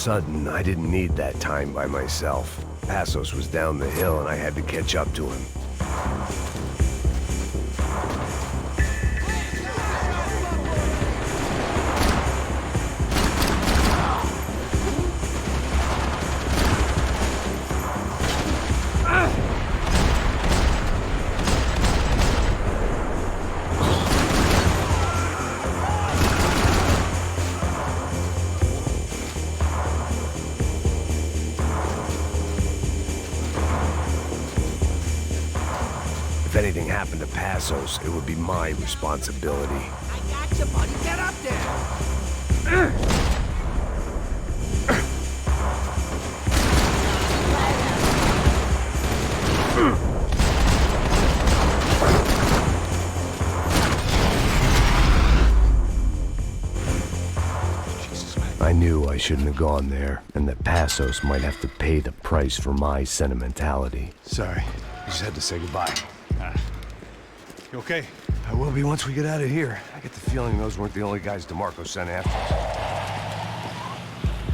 sudden, I didn't need that time by myself. Passos was down the hill and I had to catch up to him. If anything happened to Passos, it would be my responsibility. I got you, buddy. Get up there! I knew I shouldn't have gone there, and that Passos might have to pay the price for my sentimentality. Sorry, I just had to say goodbye. You okay? I will be once we get out of here. I get the feeling those weren't the only guys DeMarco sent after us.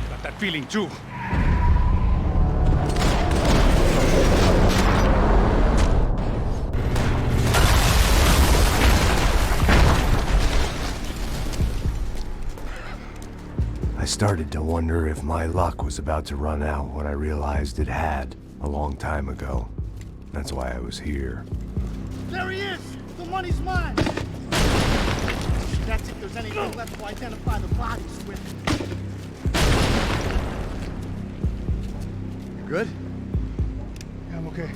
Got that feeling too. I started to wonder if my luck was about to run out when I realized it had, a long time ago. That's why I was here. There he is! The money's mine! That's if there's anything left to identify the bodies with. You good? Yeah, I'm okay.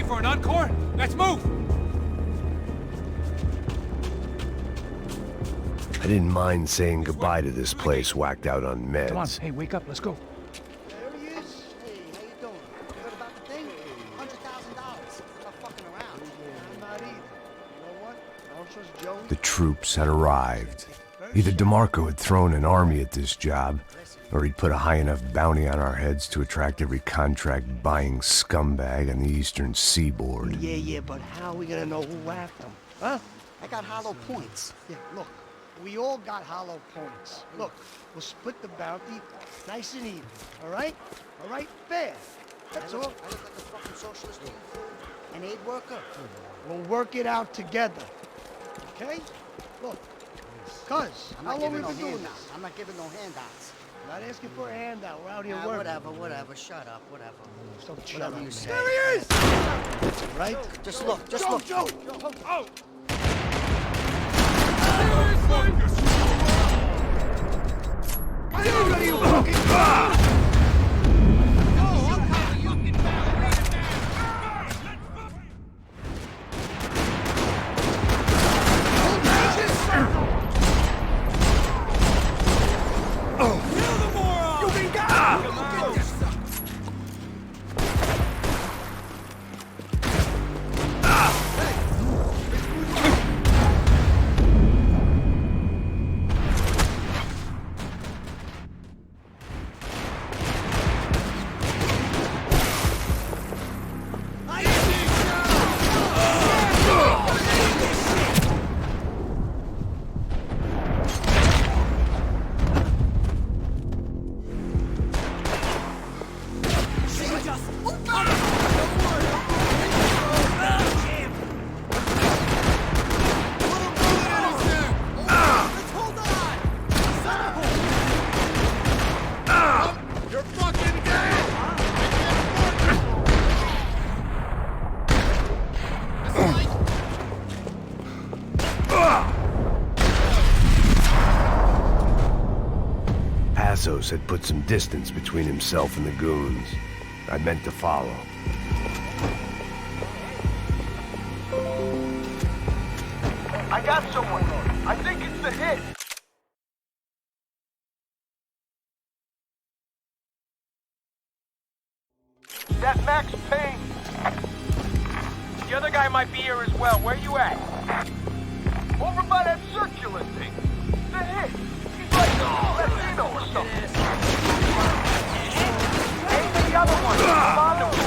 For an encore? Let's move! I didn't mind saying goodbye to this place whacked out on meds. Come on, hey, wake up, let's go. There he is. Hey, how you doing? You heard about the thing? $100,000. Not fucking around. I'm not either. You know what? I don't trust Joe. The troops had arrived. Either DeMarco had thrown an army at this job, or he'd put a high enough bounty on our heads to attract every contract-buying scumbag on the eastern seaboard. Yeah, but how are we gonna know who whacked him? Huh? I got hollow points. Yeah, look, we all got hollow points. Look, we'll split the bounty nice and even, all right? All right, fair. That's all. I look like a fucking socialist, an aid worker. We'll work it out together, okay? Look, cuz, how long have we been doing this? I'm not giving no handouts. Not asking for a handout. We're out here working. Whatever. Shut up, whatever. Don't shut up. You say. There he is! Right? Just look, look. Joe! Oh! I Passos had put some distance between himself and the goons. I meant to follow. I got someone. I think it's the hit. That Max Payne. The other guy might be here as well. Where you at? Over by that circular thing. The hit. He's like Latino or something. Hey, the other one. Come on to him.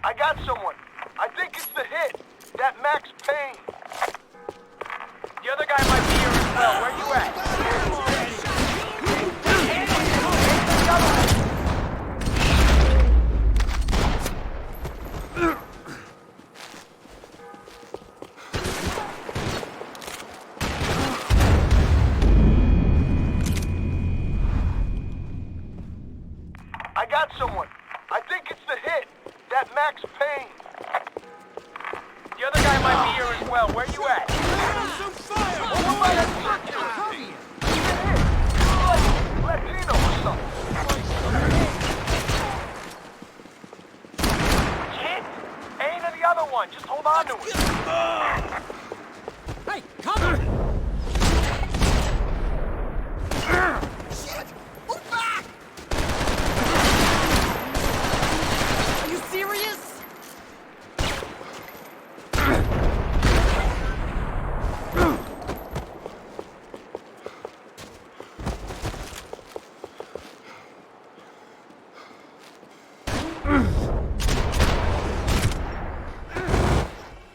I got someone. I think it's the hit. That Max Payne. The other guy might be here as well. Where you at? I got someone. I think it's the hit. That Max Payne. The other guy might be here as well. Where you at? Over by that circular thing. Latino or something. Kid? Ain't the other one. Just hold on to it. Hey, cover! Shit! Move back! Are you serious?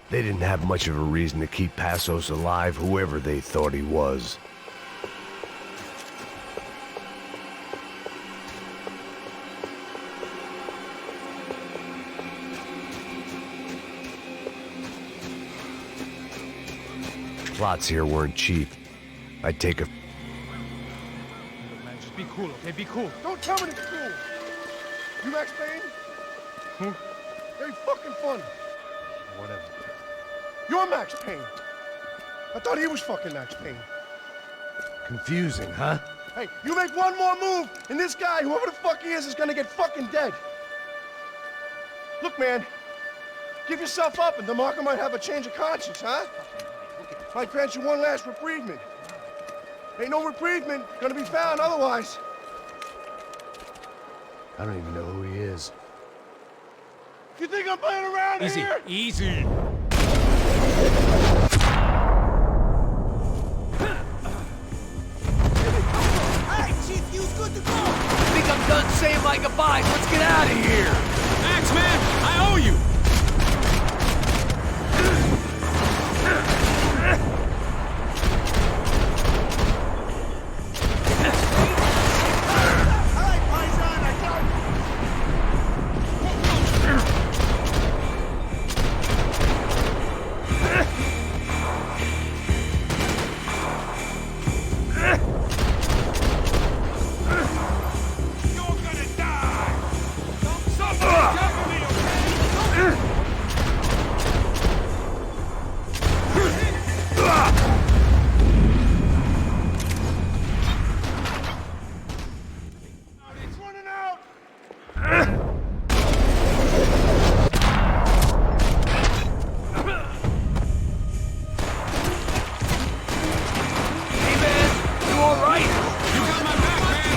They didn't have much of a reason to keep Passos alive, whoever they thought he was. Plots here weren't cheap. I'd take a... Look, man, just be cool, okay? Be cool. Don't tell me it's cool. You Max Payne? Who? Very fucking funny. Whatever. You're Max Payne. I thought he was fucking Max Payne. Confusing, huh? Hey, you make one more move, and this guy, whoever the fuck he is gonna get fucking dead. Look, man, give yourself up, and DeMarco might have a change of conscience, huh? Might grant you one last reprievement. Ain't no reprievement gonna be found otherwise. I don't even know who he is. You think I'm playing around Easy, here? easy. Hey, Chief, you good to go? I think I'm done saying my goodbyes. Let's get out of here. Max, man, I owe you. All right, Paisan, I got You're gonna die. Somebody cover me, okay? It's running out! Hey, man, you all right? You got my back, man.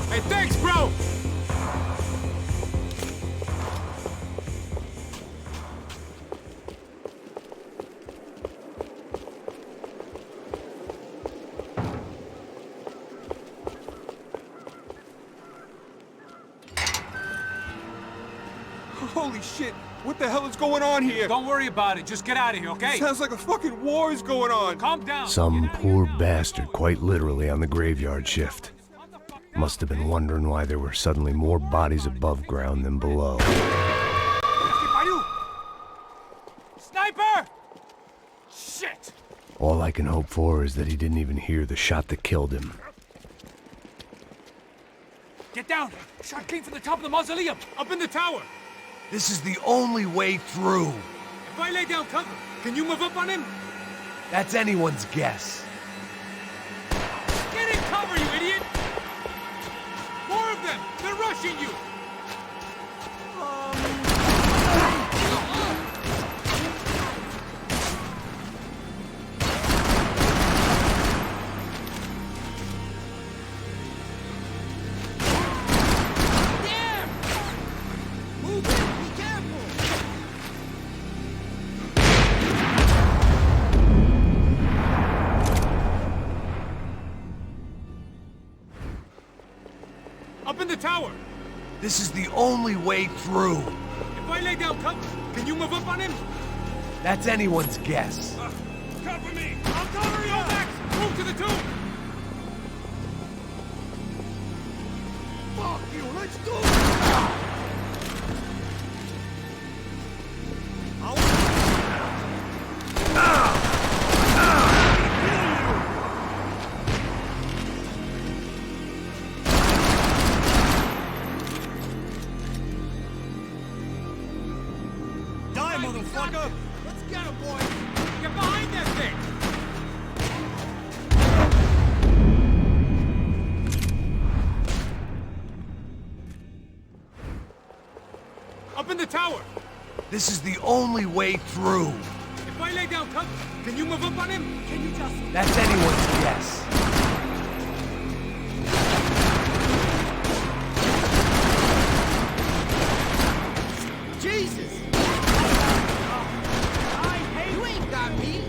Hey, thanks, bro. Holy shit! What the hell is going on here? Don't worry about it. Just get out of here, okay? Sounds like a fucking war is going on. Calm down. Some poor bastard, quite literally, on the graveyard shift. Must have been wondering why there were suddenly more bodies above ground than below. Sniper! Shit! All I can hope for is that he didn't even hear the shot that killed him. Get down! Shot came from the top of the mausoleum! Up in the tower! This is the only way through. If I lay down cover, can you move up on him? That's anyone's guess. Get in cover, you idiot! More of them! They're rushing you! Up in the tower! This is the only way through. If I lay down cover, can you move up on him? That's anyone's guess. Cover me! I'll cover you! Max! Move to the tomb! Fuck you, let's do it! Die, motherfucker! Let's get him, boys! Get behind that thing! Up in the tower! This is the only way through. If I lay down cover, can you move up on him? Can you just... That's anyone's guess. Jesus! You ain't got me!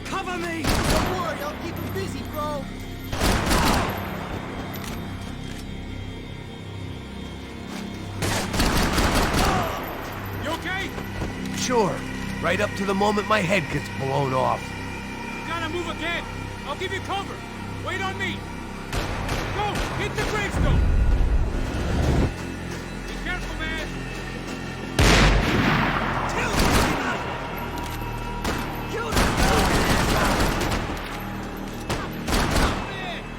Cover me! Don't worry, I'll keep him busy, bro! You okay? Sure. Right up to the moment my head gets blown off. You gotta move again. I'll give you cover. Wait on me. Go! Hit the gravestone! Be careful, man!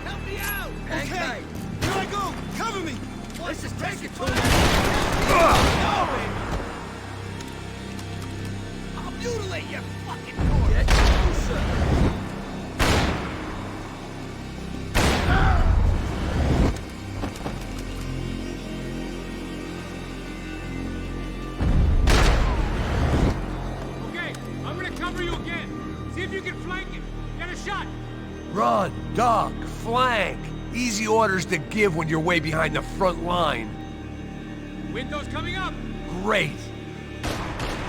Help me out! Okay, here I go! Cover me! Let's just take it to him! I'll mutilate you fucking corpse! Get closer! Okay, I'm gonna cover you again. See if you can flank him. Get a shot. Run, duck, flank. Easy orders to give when you're way behind the front line. Window's coming up. Great.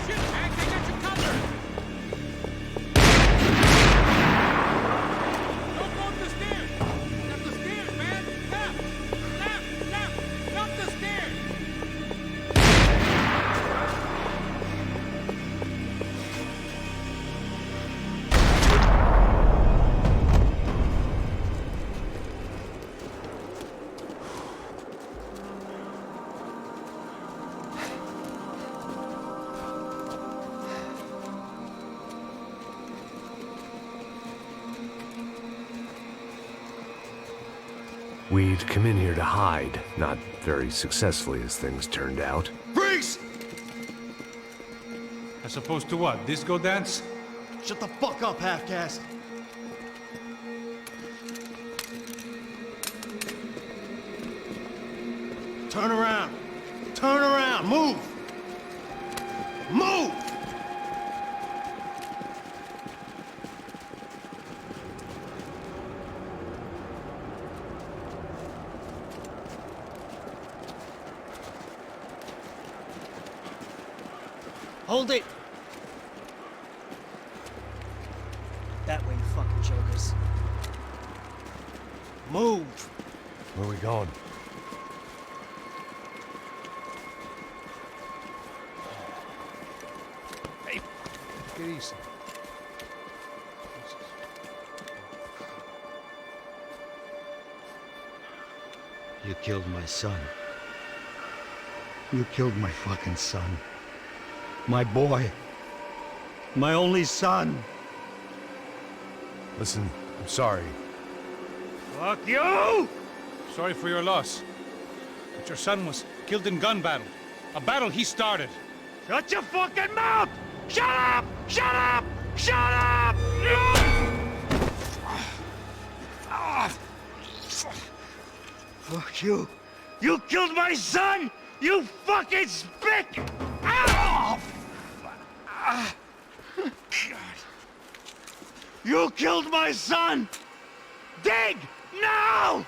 Shit, man, they got you covered. Don't go up the stairs. Up the stairs, man. Left, left, left. Up the stairs. We'd come in here to hide, not very successfully as things turned out. Freeze! As opposed to what? Disco dance? Shut the fuck up, half-caste! Turn around! Turn around! Move! Move! Hold it! That way, you fucking jokers. Move! Where are we going? Hey, get easy. You killed my son. You killed my fucking son. My boy. My only son. Listen, I'm sorry. Fuck you! Sorry for your loss. But your son was killed in gun battle. A battle he started. Shut your fucking mouth! Shut up! Shut up! Shut up! Fuck you! You killed my son! You fucking spick! Ow! You killed my son! Dig! Now!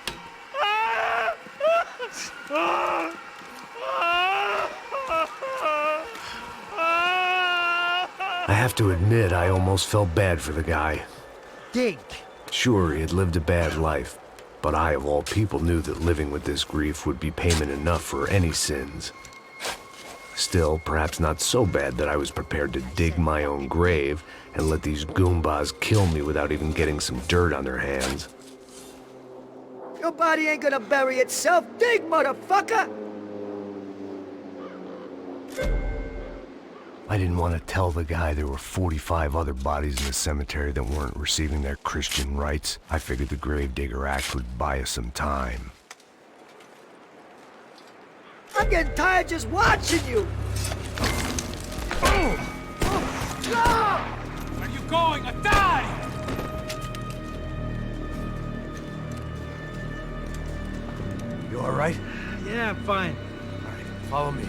I have to admit, I almost felt bad for the guy. Dig! Sure, he had lived a bad life, but I, of all people, knew that living with this grief would be payment enough for any sins. Still, perhaps not so bad that I was prepared to dig my own grave and let these goombas kill me without even getting some dirt on their hands. Your body ain't gonna bury itself. Dig, motherfucker! I didn't want to tell the guy there were 45 other bodies in the cemetery that weren't receiving their Christian rites. I figured the Gravedigger Act would buy us some time. I'm getting tired just watching you! Where are you going? I die! You all right? Yeah, I'm fine. All right, follow me.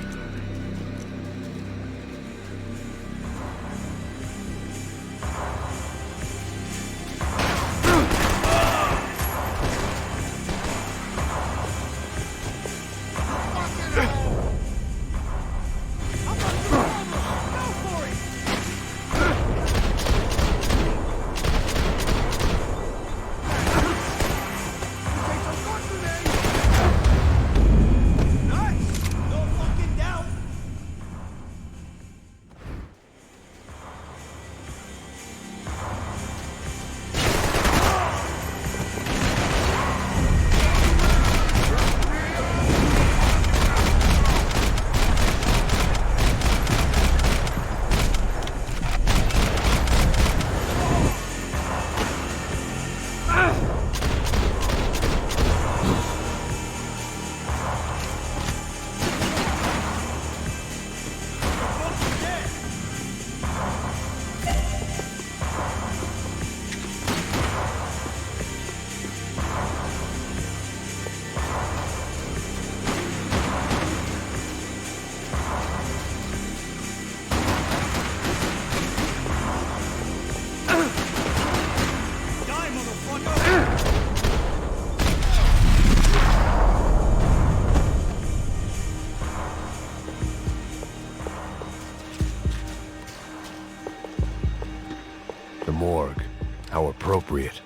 The morgue. How appropriate.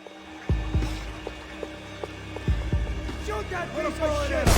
Shoot that piece of shit!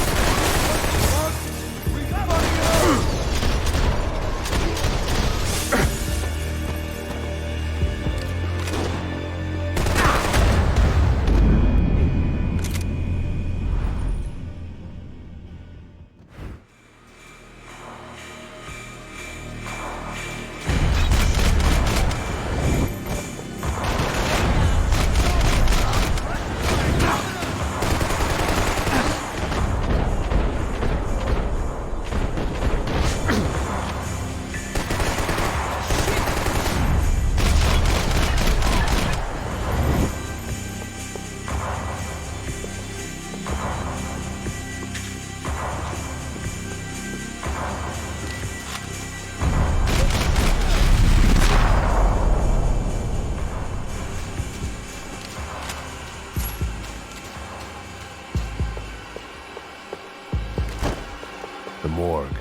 The morgue.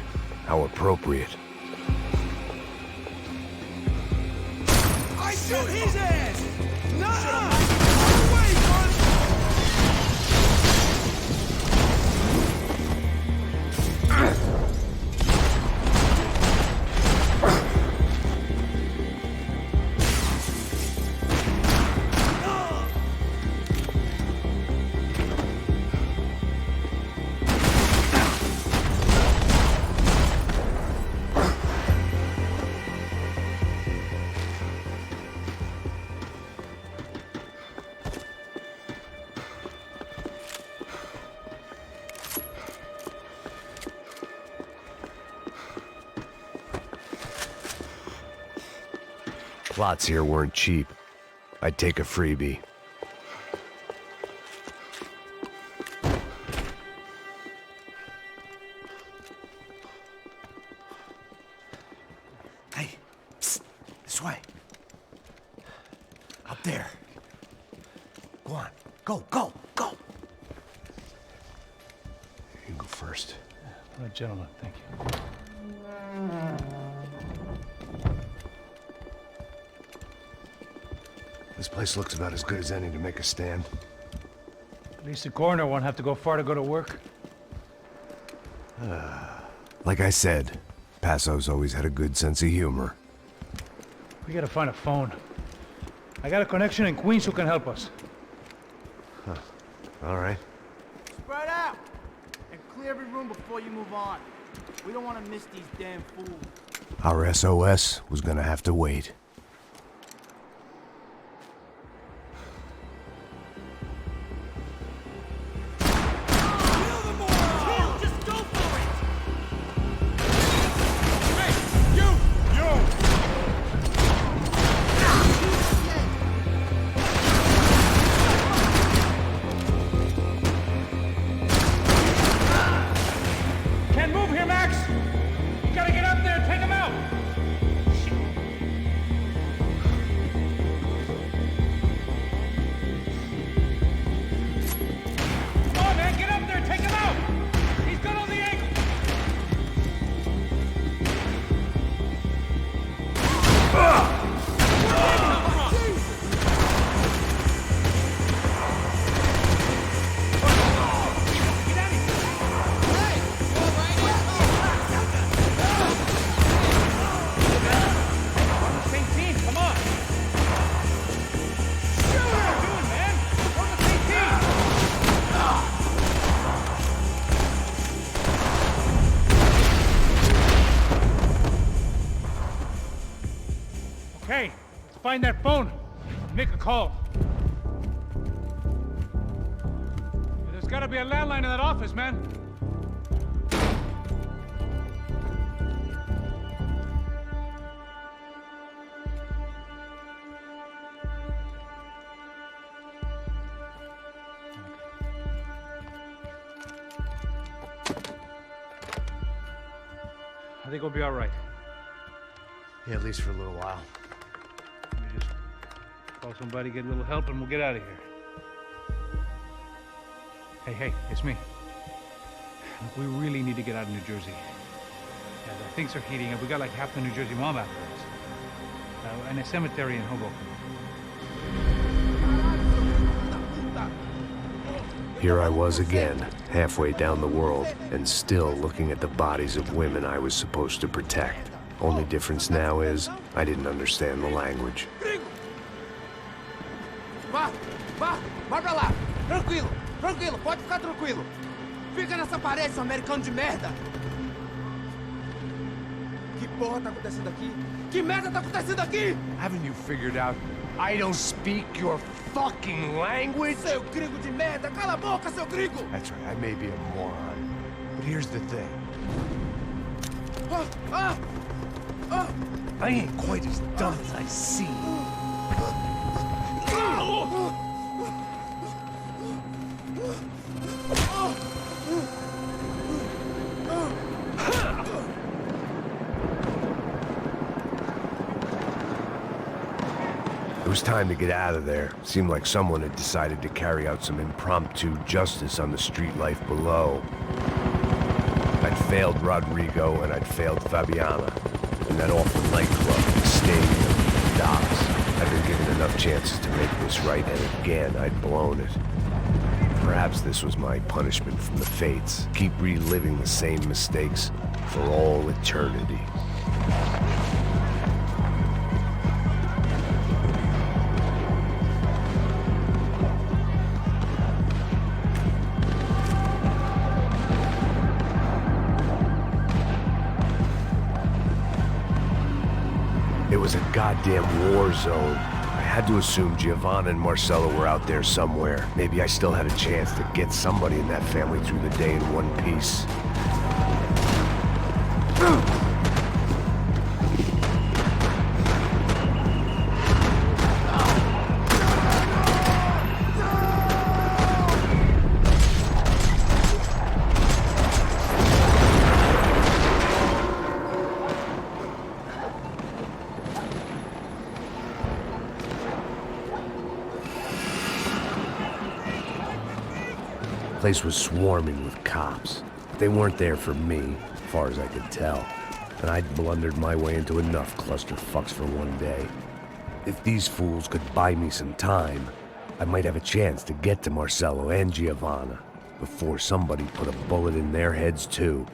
How appropriate. I shot his ass! Nuh-uh! Lots here weren't cheap. I'd take a freebie. Hey, psst, this way. Up there. Go on, go, go, go. You can go first. All right, gentlemen, thank you. This place looks about as good as any to make a stand. At least the coroner won't have to go far to go to work. Like I said, Passo's always had a good sense of humor. We gotta find a phone. I got a connection in Queens who can help us. All right. Spread out! And clear every room before you move on. We don't want to miss these damn fools. Our SOS was gonna have to wait. Can't move here, Max! You gotta get up there and take him out! Come on, man, get up there and take him out! He's good on the ankle! Same team, come on! What are you doing, man? We're on the same team! Okay, let's find that phone. Make a call. There's gotta be a landline in that office, man. I think we'll be all right. Yeah, at least for a little while. Let me just call somebody, get a little help, and we'll get out of here. Hey, it's me. Look, we really need to get out of New Jersey. Yeah, things are heating up. We got like half the New Jersey mob after us. And a cemetery in Hoboken. Here I was again, halfway down the world, and still looking at the bodies of women I was supposed to protect. Only difference now is, I didn't understand the language. Vai pra lá. Tranquilo, pode ficar tranquilo. Fica nessa parede, seu americano de merda. Que porra tá acontecendo aqui? Que merda tá acontecendo aqui? Haven't you figured out I don't speak your fucking language? Seu gringo de merda, cala a boca, seu gringo! That's right, I may be a moron, but here's the thing. I ain't quite as dumb as I seem. It was time to get out of there. Seemed like someone had decided to carry out some impromptu justice on the street life below. I'd failed Rodrigo and I'd failed Fabiana. And that awful nightclub, the stadium, the docks. I'd been given enough chances to make this right, and again, I'd blown it. Perhaps this was my punishment from the fates. Keep reliving the same mistakes for all eternity. It was a goddamn war zone. I had to assume Giovanna and Marcella were out there somewhere. Maybe I still had a chance to get somebody in that family through the day in one piece. The place was swarming with cops. But they weren't there for me, as far as I could tell. And I'd blundered my way into enough clusterfucks for one day. If these fools could buy me some time, I might have a chance to get to Marcello and Giovanna before somebody put a bullet in their heads too.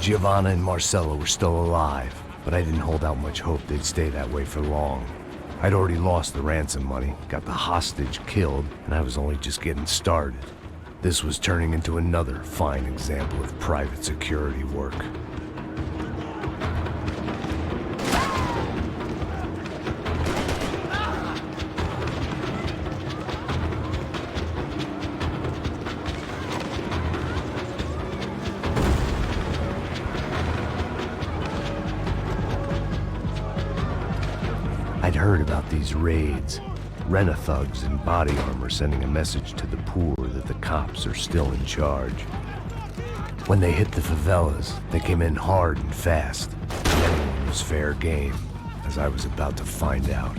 Giovanna and Marcello were still alive, but I didn't hold out much hope they'd stay that way for long. I'd already lost the ransom money, got the hostage killed, and I was only just getting started. This was turning into another fine example of private security work. I'd heard about these raids. Rent-a-thugs in body armor sending a message to the poor that the cops are still in charge. When they hit the favelas, they came in hard and fast. And everyone was fair game, as I was about to find out.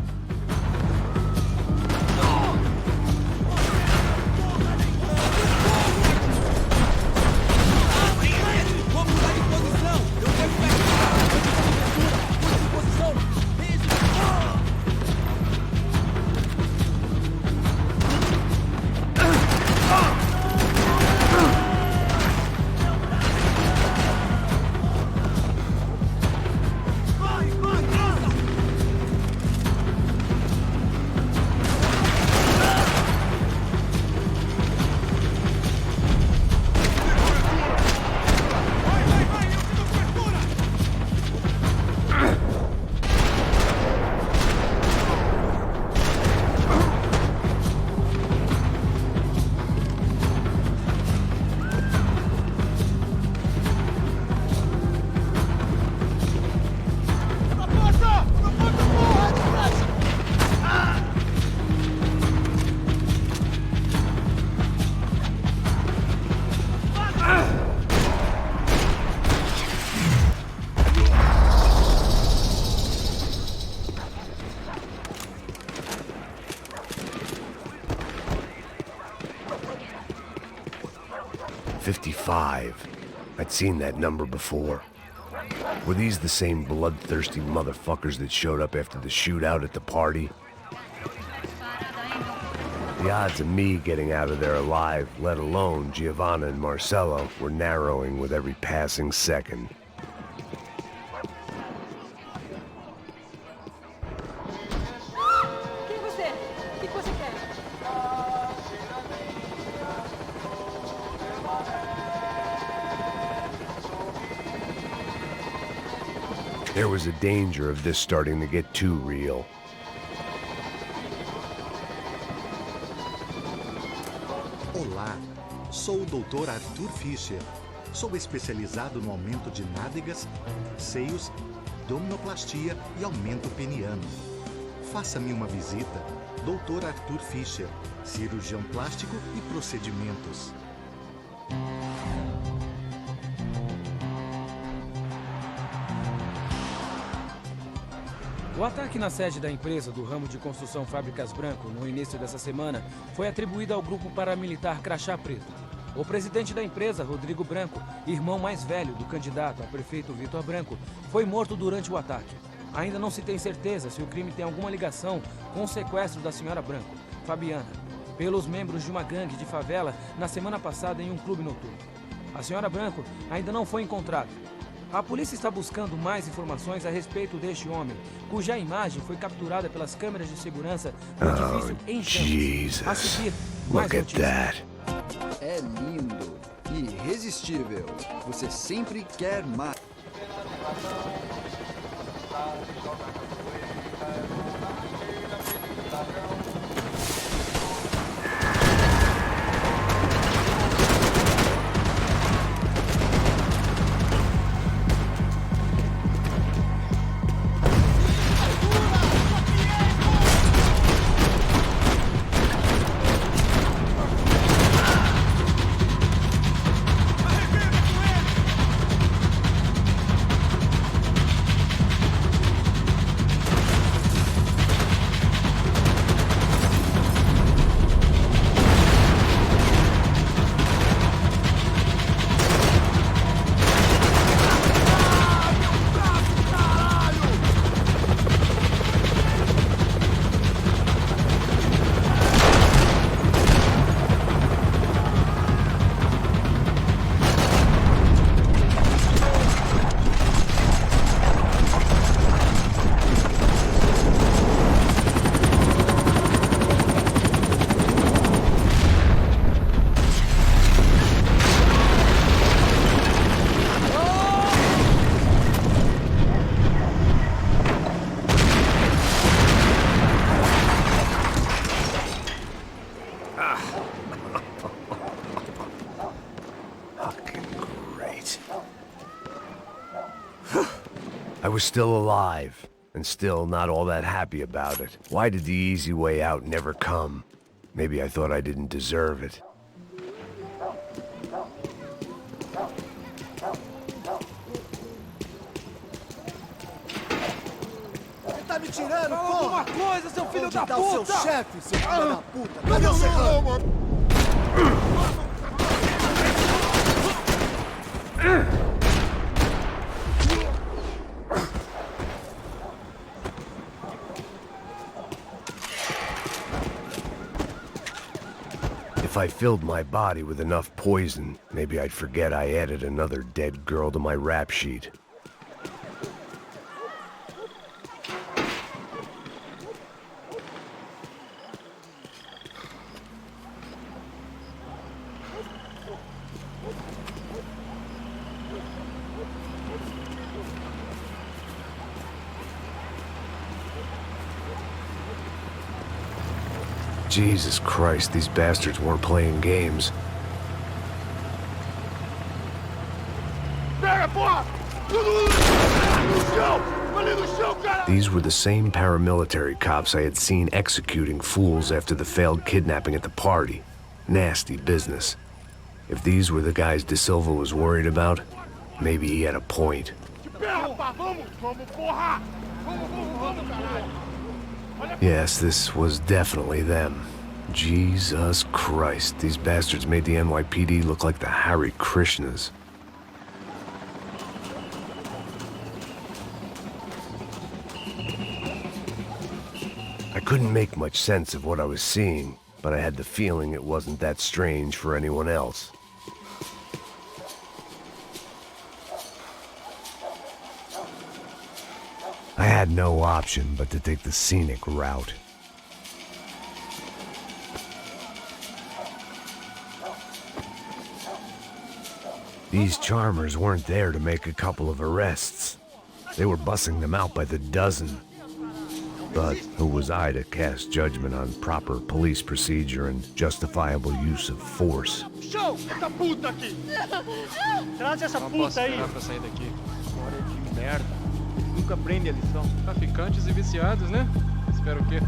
I'd seen that number before. Were these the same bloodthirsty motherfuckers that showed up after the shootout at the party? The odds of me getting out of there alive, let alone Giovanna and Marcello, were narrowing with every passing second. There was a danger of this starting to get too real. Olá, sou o Dr. Arthur Fischer. Sou especializado no aumento de nádegas, seios, abdominoplastia e aumento peniano. Faça-me uma visita. Dr. Arthur Fischer, cirurgião plástico e procedimentos. O ataque na sede da empresa do ramo de construção Fábricas Branco no início dessa semana foi atribuído ao grupo paramilitar Crachá Preto. O presidente da empresa, Rodrigo Branco, irmão mais velho do candidato a prefeito Vitor Branco, foi morto durante o ataque. Ainda não se tem certeza se o crime tem alguma ligação com o sequestro da senhora Branco, Fabiana, pelos membros de uma gangue de favela na semana passada em um clube noturno. A senhora Branco ainda não foi encontrada. A polícia está buscando mais informações a respeito deste homem, cuja imagem foi capturada pelas câmeras de segurança do edifício em chamas. A seguir, mais notícias. É lindo, irresistível. Você sempre quer mais. I was still alive, and still not all that happy about it. Why did the easy way out never come? Maybe I thought I didn't deserve it. Tá me tirando, Fala alguma coisa, seu filho da Onde tá o seu puta! chefe, seu filho da puta? Cadê o serrano? If I filled my body with enough poison, maybe I'd forget I added another dead girl to my rap sheet. Jesus Christ, these bastards weren't playing games. These were the same paramilitary cops I had seen executing fools after the failed kidnapping at the party. Nasty business. If these were the guys De Silva was worried about, maybe he had a point. Yes, this was definitely them. Jesus Christ, these bastards made the NYPD look like the Hare Krishnas. I couldn't make much sense of what I was seeing, but I had the feeling it wasn't that strange for anyone else. I had no option but to take the scenic route. These charmers weren't there to make a couple of arrests. They were bussing them out by the dozen. But who was I to cast judgment on proper police procedure and justifiable use of force? Show! Essa puta aqui! Traz essa puta aí! Pra sair daqui. Hora de merda. Nunca aprende a lição. Traficantes e viciados, né? Espero o quê?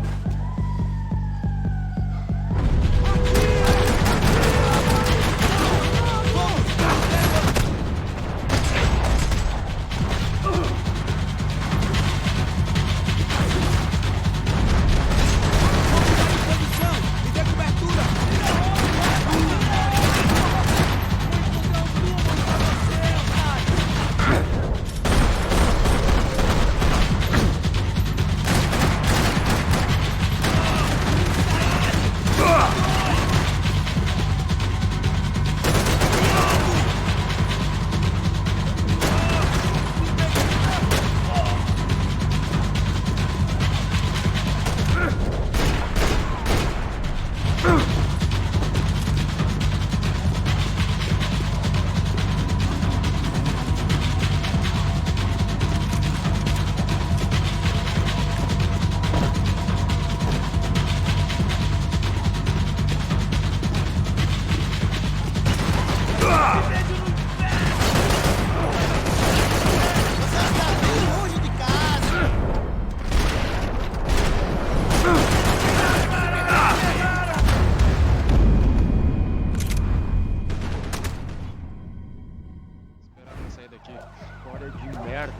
Hora de merda.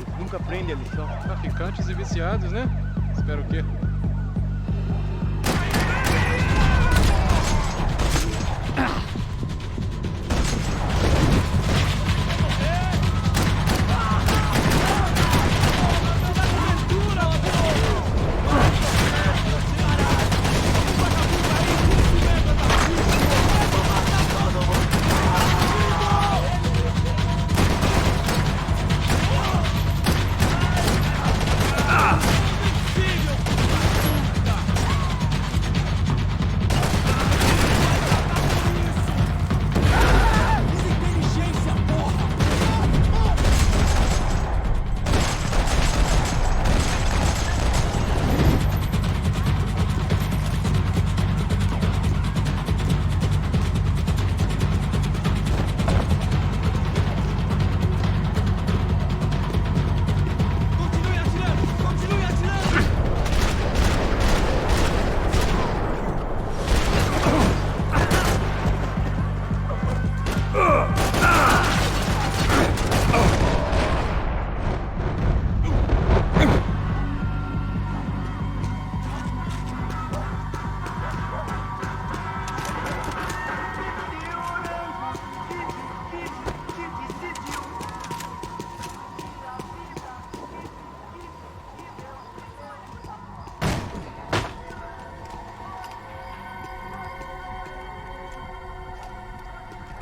Eles nunca aprendem a lição. Traficantes e viciados, né? Espero o quê?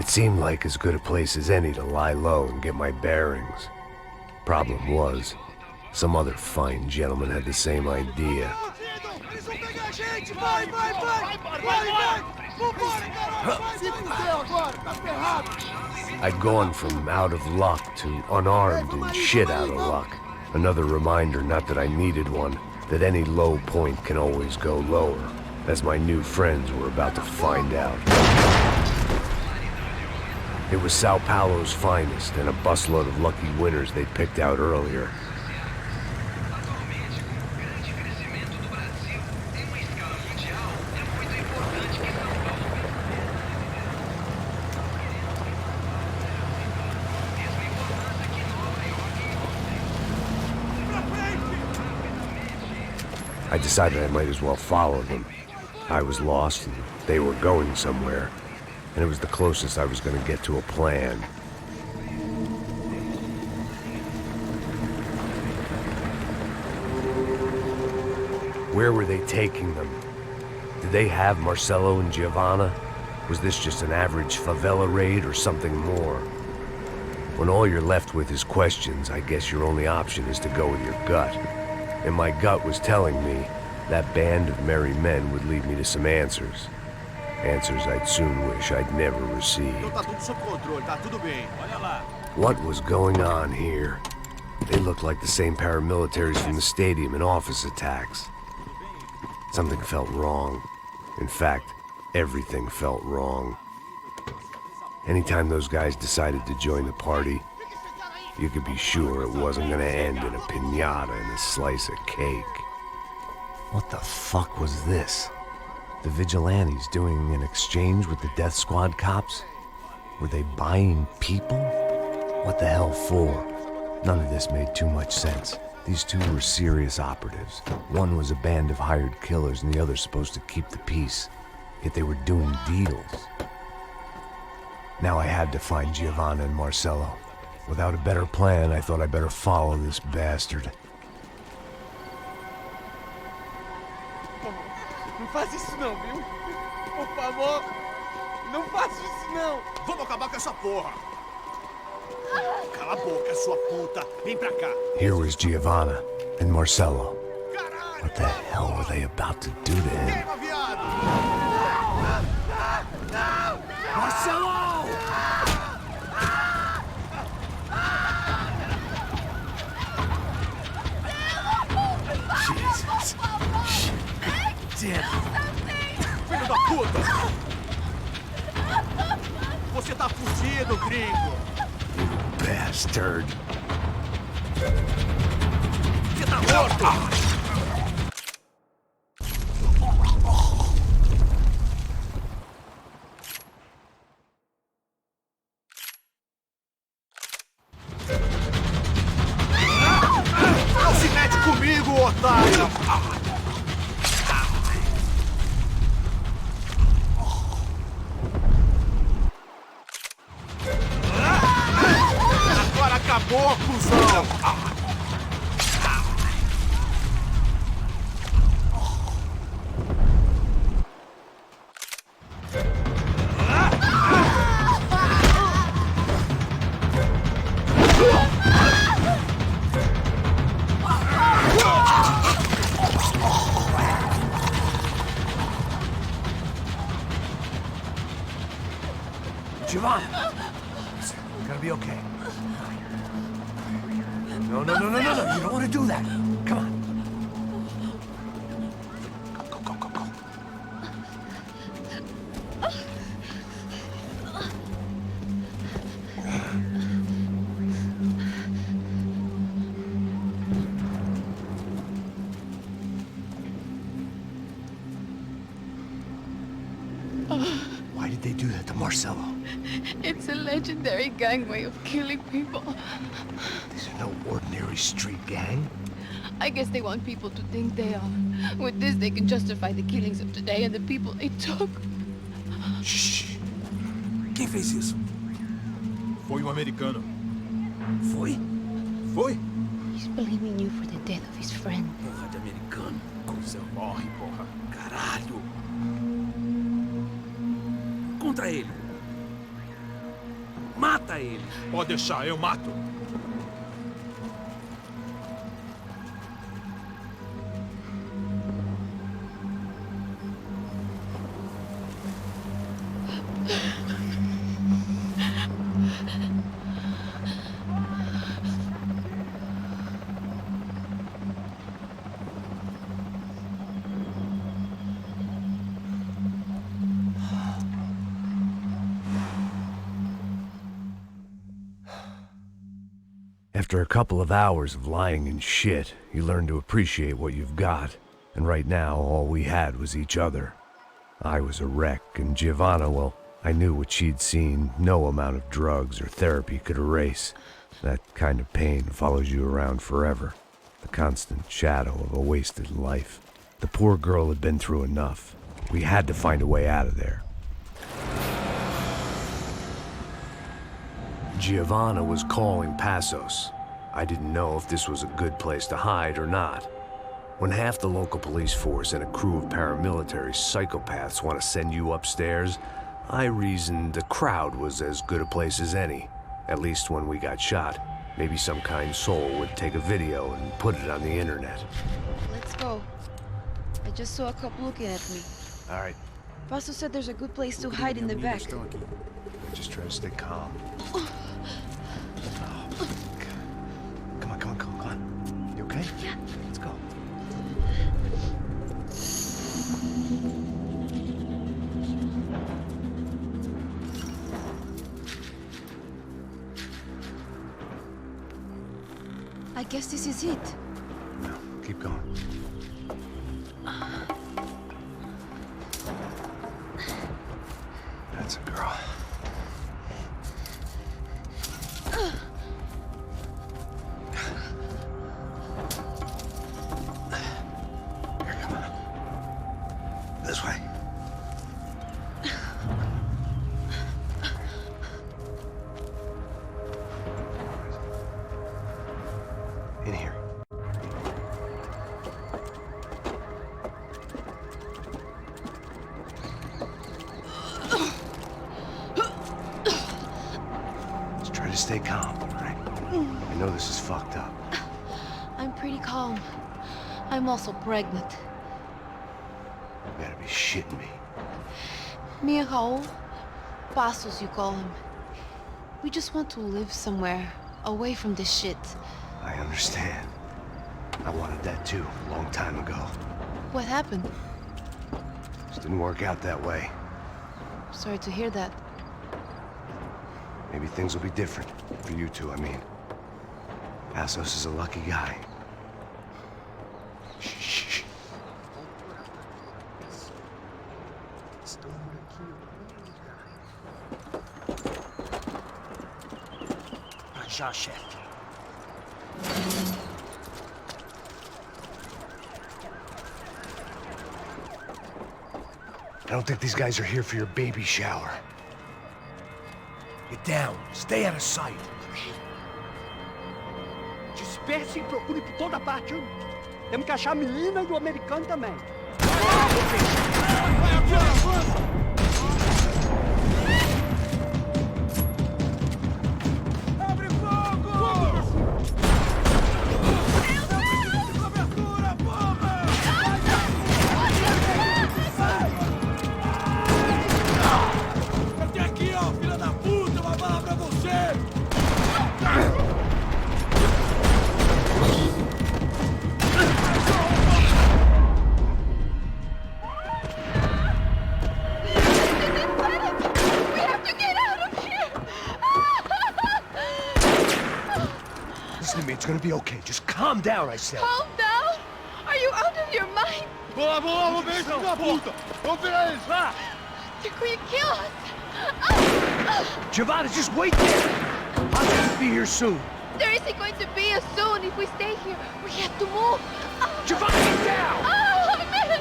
It seemed like as good a place as any to lie low and get my bearings. Problem was, some other fine gentleman had the same idea. I'd gone from out of luck to unarmed and shit out of luck. Another reminder, not that I needed one, that any low point can always go lower, as my new friends were about to find out. It was Sao Paulo's finest, and a busload of lucky winners they'd picked out earlier. I decided I might as well follow them. I was lost, and they were going somewhere, and it was the closest I was going to get to a plan. Where were they taking them? Did they have Marcelo and Giovanna? Was this just an average favela raid or something more? When all you're left with is questions, I guess your only option is to go with your gut. And my gut was telling me that band of merry men would lead me to some answers. Answers I'd soon wish I'd never received. What was going on here? They looked like the same paramilitaries from the stadium in office attacks. Something felt wrong. In fact, everything felt wrong. Anytime those guys decided to join the party, you could be sure it wasn't gonna end in a piñata and a slice of cake. What the fuck was this? The vigilantes doing an exchange with the death squad cops? Were they buying people? What the hell for? None of this made too much sense. These two were serious operatives. One was a band of hired killers and the other supposed to keep the peace. Yet they were doing deals. Now I had to find Giovanna and Marcelo. Without a better plan, I thought I'd better follow this bastard. Não faz isso não, viu? Por favor, não faça isso não. Vamos acabar com essa porra. Cala a boca, sua puta. Vem pra cá. Here was Giovanna and Marcelo. What the hell were they about to do to him? Marcelo! Jesus. Shit. Filho da puta! Você tá fugido, gringo! Bastard. Você tá morto! Não se mete comigo, otário! Agora acabou, cuzão! Giovanna! Listen, you're gonna be okay. No. You don't want to do that. Come on. Go. Why did they do that to Marcelo? It's a legendary gang way of killing people. These are no ordinary street gang. I guess they want people to think they are. With this, they can justify the killings of today and the people it took. Shh. Quem fez isso? Foi americano. Foi? He's blaming you for the death of his friend. Porra de americano. Coisa morre, porra. Caralho. Contra ele. Mata ele. Pode deixar, eu mato. After a couple of hours of lying in shit, you learn to appreciate what you've got. And right now, all we had was each other. I was a wreck, and Giovanna, well, I knew what she'd seen no amount of drugs or therapy could erase. That kind of pain follows you around forever. The constant shadow of a wasted life. The poor girl had been through enough. We had to find a way out of there. Giovanna was calling Passos. I didn't know if this was a good place to hide or not. When half the local police force and a crew of paramilitary psychopaths want to send you upstairs, I reasoned the crowd was as good a place as any. At least when we got shot. Maybe some kind soul would take a video and put it on the internet. Let's go. I just saw a cop looking at me. All right. Passos said there's a good place to hide in the back. Just try to stay calm. Come on. You okay? Yeah. Let's go. I guess this is it. No, keep going. That's a girl. Here, come on. This way. In here. Just try to stay calm, all right? I know this is fucked up. I'm pretty calm. I'm also pregnant. You gotta be shitting me. Me and Raul, Passos you call him. We just want to live somewhere, away from this shit. I understand. I wanted that too, a long time ago. What happened? Just didn't work out that way. Sorry to hear that. Maybe things will be different. For you two, I mean. Passos is a lucky guy. Shh. Já, chefe. I don't think these guys are here for your baby shower. Get down. Stay out of sight. Disperse e procure por toda parte. Temos que achar a menina e o americano também. Abre fogo! Cobertura, porra! Até aqui, ó, filha da puta, uma bala pra você! Listen to me, it's gonna be okay. Just calm down, I said. Calm down? Are you out of your mind? Vamos ver esse filho da puta! Vamos pegar eles, vá! They're going to kill us! Giovanna, just wait there! I'll just be here soon. There isn't going to be a soon if we stay here. We have to move. Giovanna, get down! Oh, man!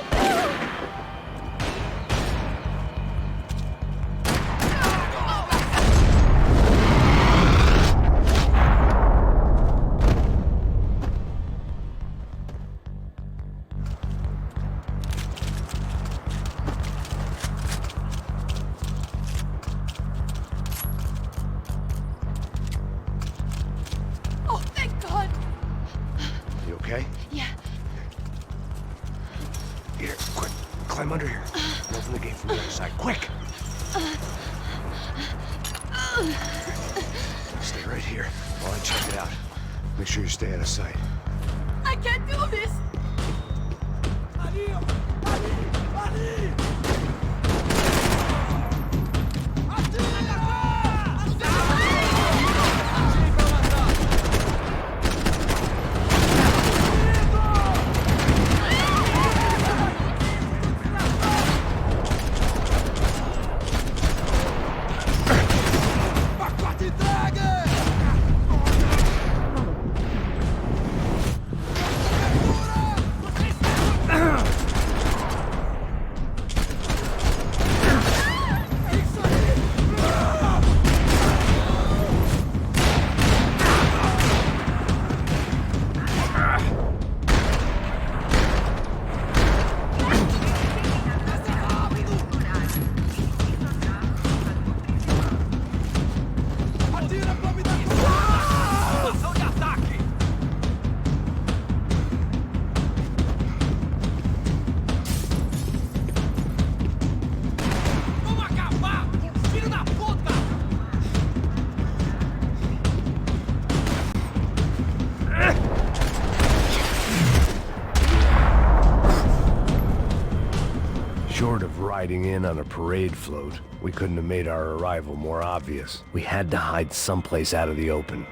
okay? Yeah. Here, quick. Climb under here. And open the gate from the other side. Quick! Stay right here while I check it out. Make sure you stay out of sight. I can't do this! Short of riding in on a parade float, we couldn't have made our arrival more obvious. We had to hide someplace out of the open.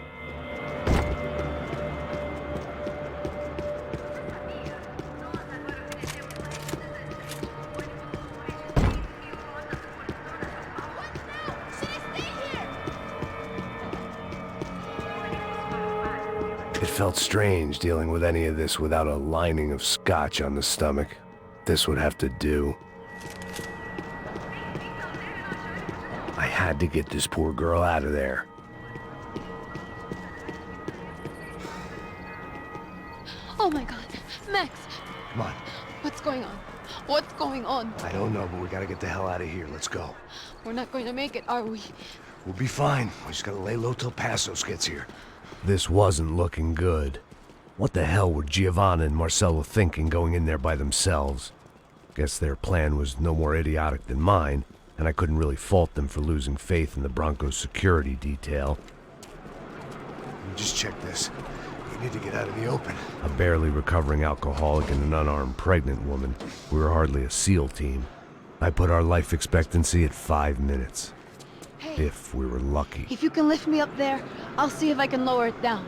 It felt strange dealing with any of this without a lining of scotch on the stomach. This would have to do. I had to get this poor girl out of there. Oh my God. Max, Come on. what's going on? What's going on? I don't know, but we gotta get the hell out of here. Let's go. We're not going to make it, are we? We'll be fine. We just gotta lay low till Passos gets here. This wasn't looking good. What the hell were Giovanna and Marcello thinking going in there by themselves? Guess their plan was no more idiotic than mine, and I couldn't really fault them for losing faith in the Broncos security detail. Just check this. We need to get out of the open. A barely recovering alcoholic and an unarmed pregnant woman. We were hardly a SEAL team. I put our life expectancy at 5 minutes. Hey. If we were lucky. If you can lift me up there, I'll see if I can lower it down.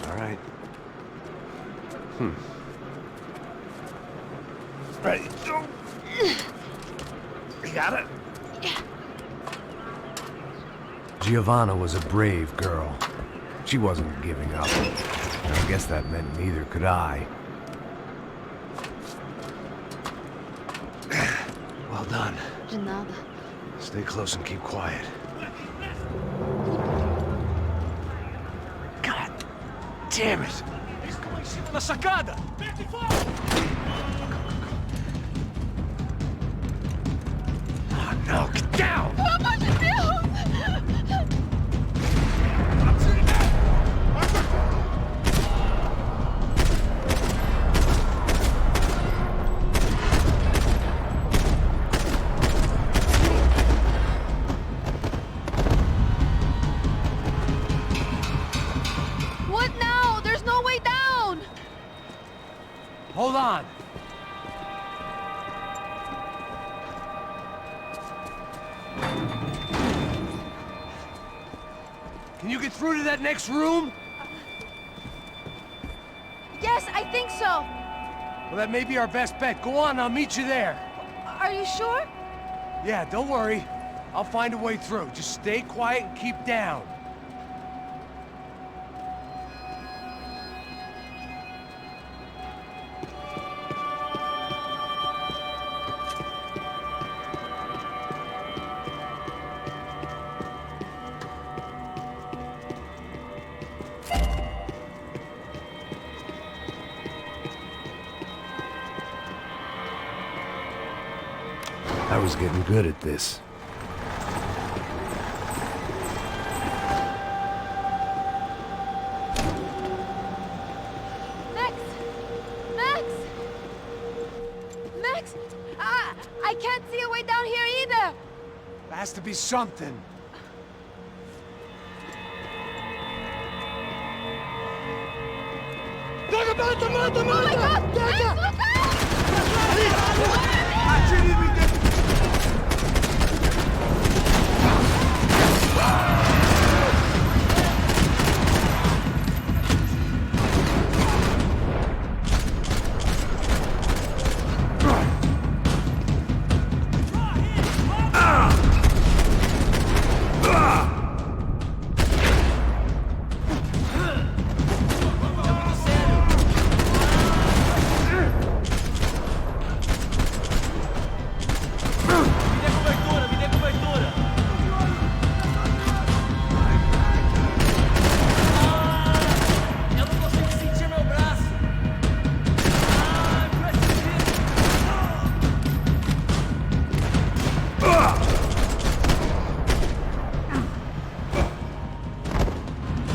All right. Ready? You got it? Yeah. Giovanna was a brave girl. She wasn't giving up. And I guess that meant neither could I. Well done. De nada. Stay close and keep quiet. God damn it! Na sacada! Oh no, get down! Pelo amor de Deus! What now? There's no way down! Hold on! Can you get through to that next room? Yes, I think so. Well, that may be our best bet. Go on, I'll meet you there. Are you sure? Yeah, don't worry. I'll find a way through. Just stay quiet and keep down. I was getting good at this. Has to be something.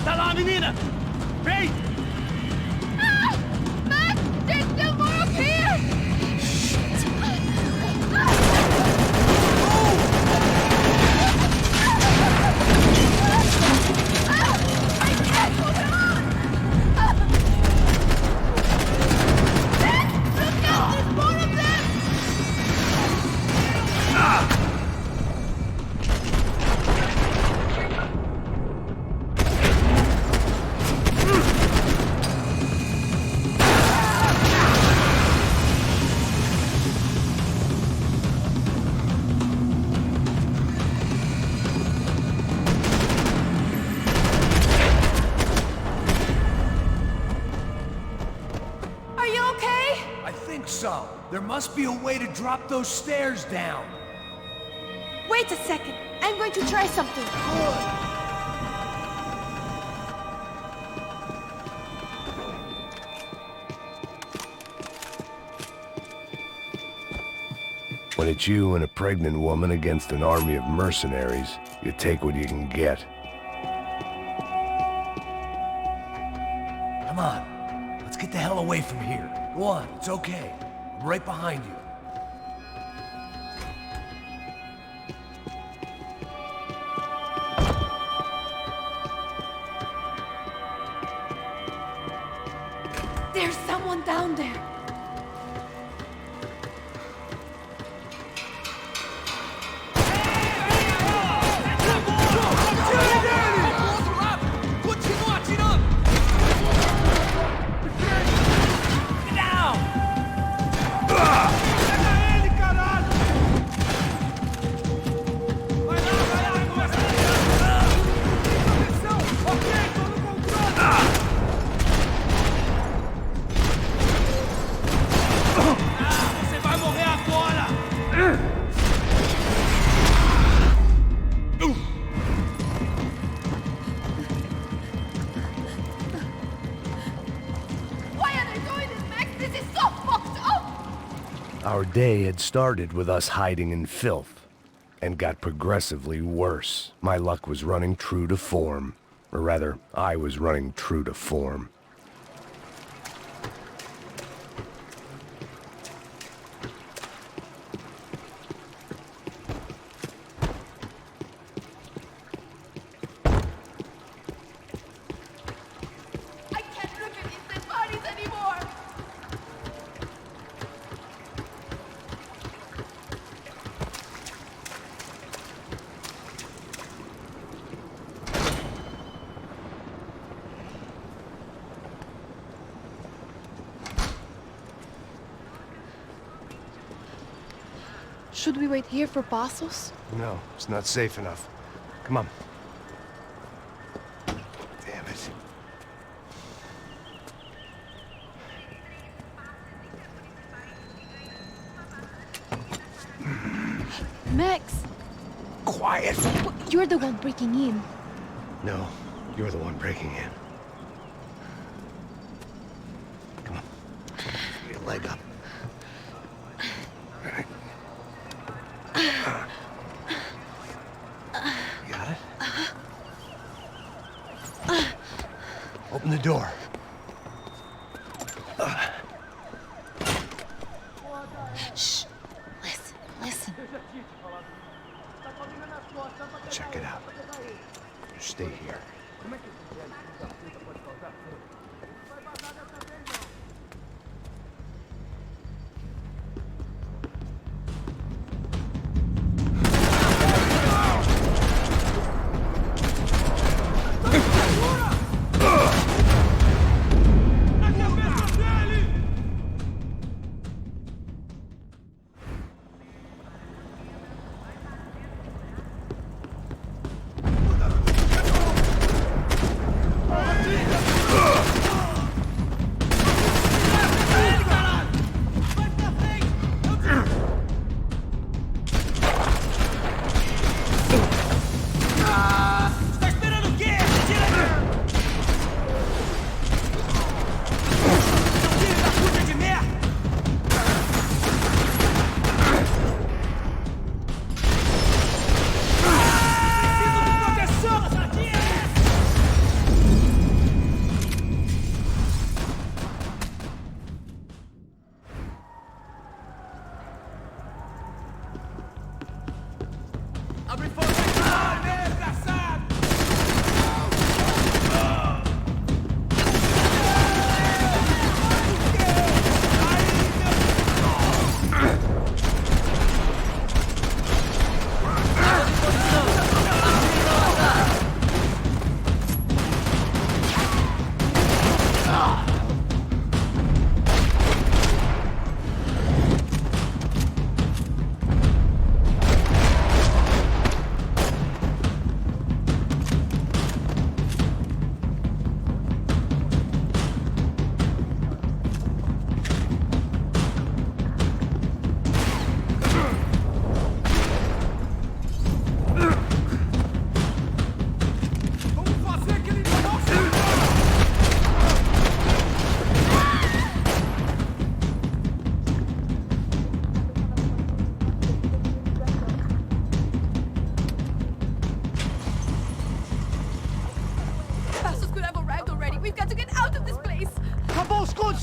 Tá lá, menina! Vem! Ah! Max, there's still more up here! I can't move him on! Max, look out! There's more of them! Are you okay? I think so. There must be a way to drop those stairs down. Wait a second. I'm going to try something. When it's you and a pregnant woman against an army of mercenaries, you take what you can get. Come on. Let's get the hell away from here. Go on, it's okay. I'm right behind you. There's someone down there. Our day had started with us hiding in filth, and got progressively worse. My luck was running true to form. Or rather, I was running true to form. I can't look at these dead bodies anymore. Should we wait here for Passos? No, it's not safe enough. Come on. Damn it. Max! Quiet! You're the one breaking in. No, you're the one breaking in. Come on. Get your leg up. Got it? Open the door. Shh! Listen, listen. Check it out. You stay here.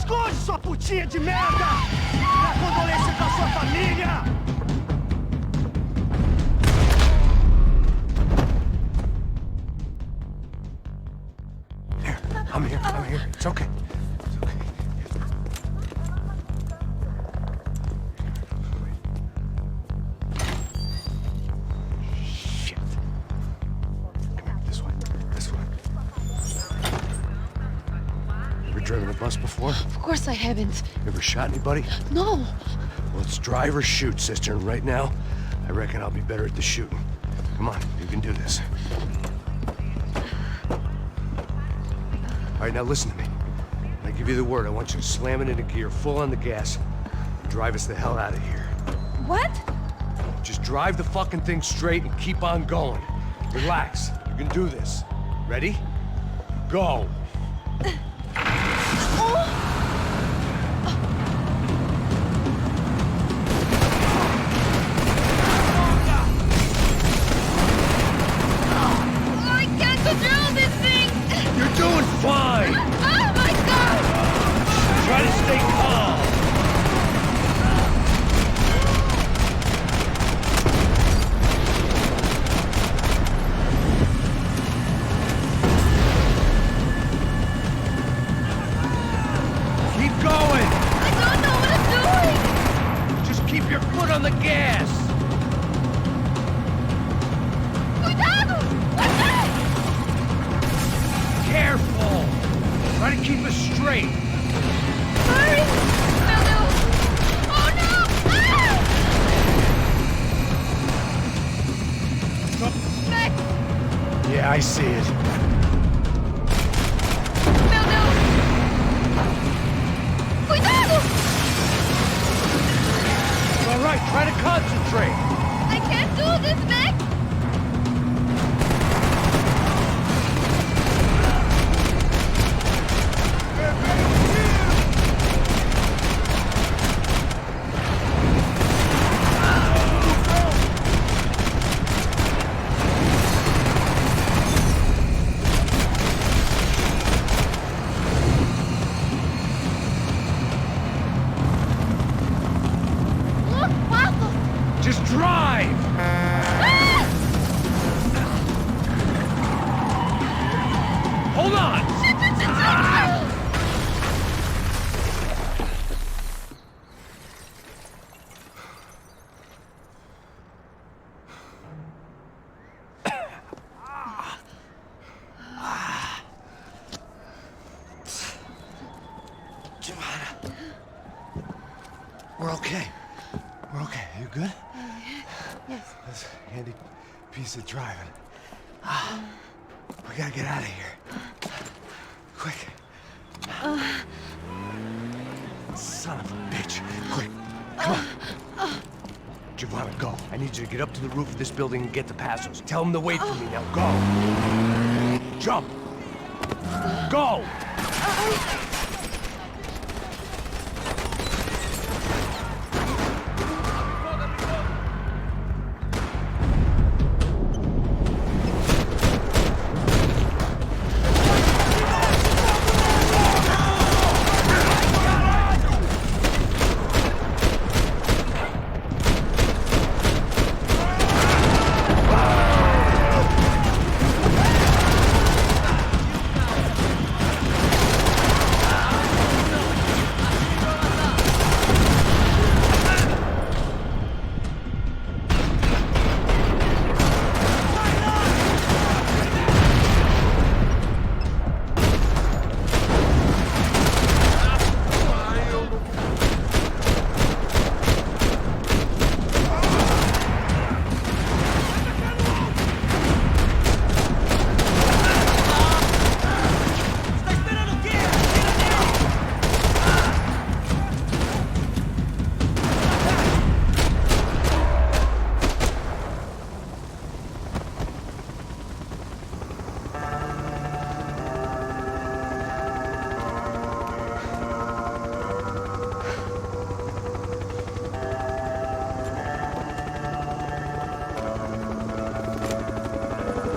Esconde, sua putinha de merda! Dá condolência pra sua família! Here, I'm here. It's okay. It's okay. Shit. Come here, this way. Ever driven a bus before? Of course I haven't. Ever shot anybody? No. Well, it's drive or shoot, sister, and right now, I reckon I'll be better at the shooting. Come on, you can do this. All right, now listen to me. When I give you the word, I want you to slam it into gear, full on the gas, and drive us the hell out of here. What? Just drive the fucking thing straight and keep on going. Relax. You can do this. Ready? Go. Fine! Oh my God! Try to stay calm! Keep going! I don't know what I'm doing! Just keep your foot on the gas! Cuidado! What's that? Careful! Try to keep us straight! Hurry! Meu Deus! Oh no! Ah! Max! Yeah, I see it. Meu Deus! Cuidado! All right, try to concentrate! I can't do this, Max! Just drive! Ah! Hold on! We're okay. We're okay. You good? Yes. That's a handy piece of driving. We gotta get out of here. Quick. Son of a bitch. Quick. Come on. Giovanna, go. I need you to get up to the roof of this building and get the Passos. Tell them to wait for me. Now go. Jump. Go.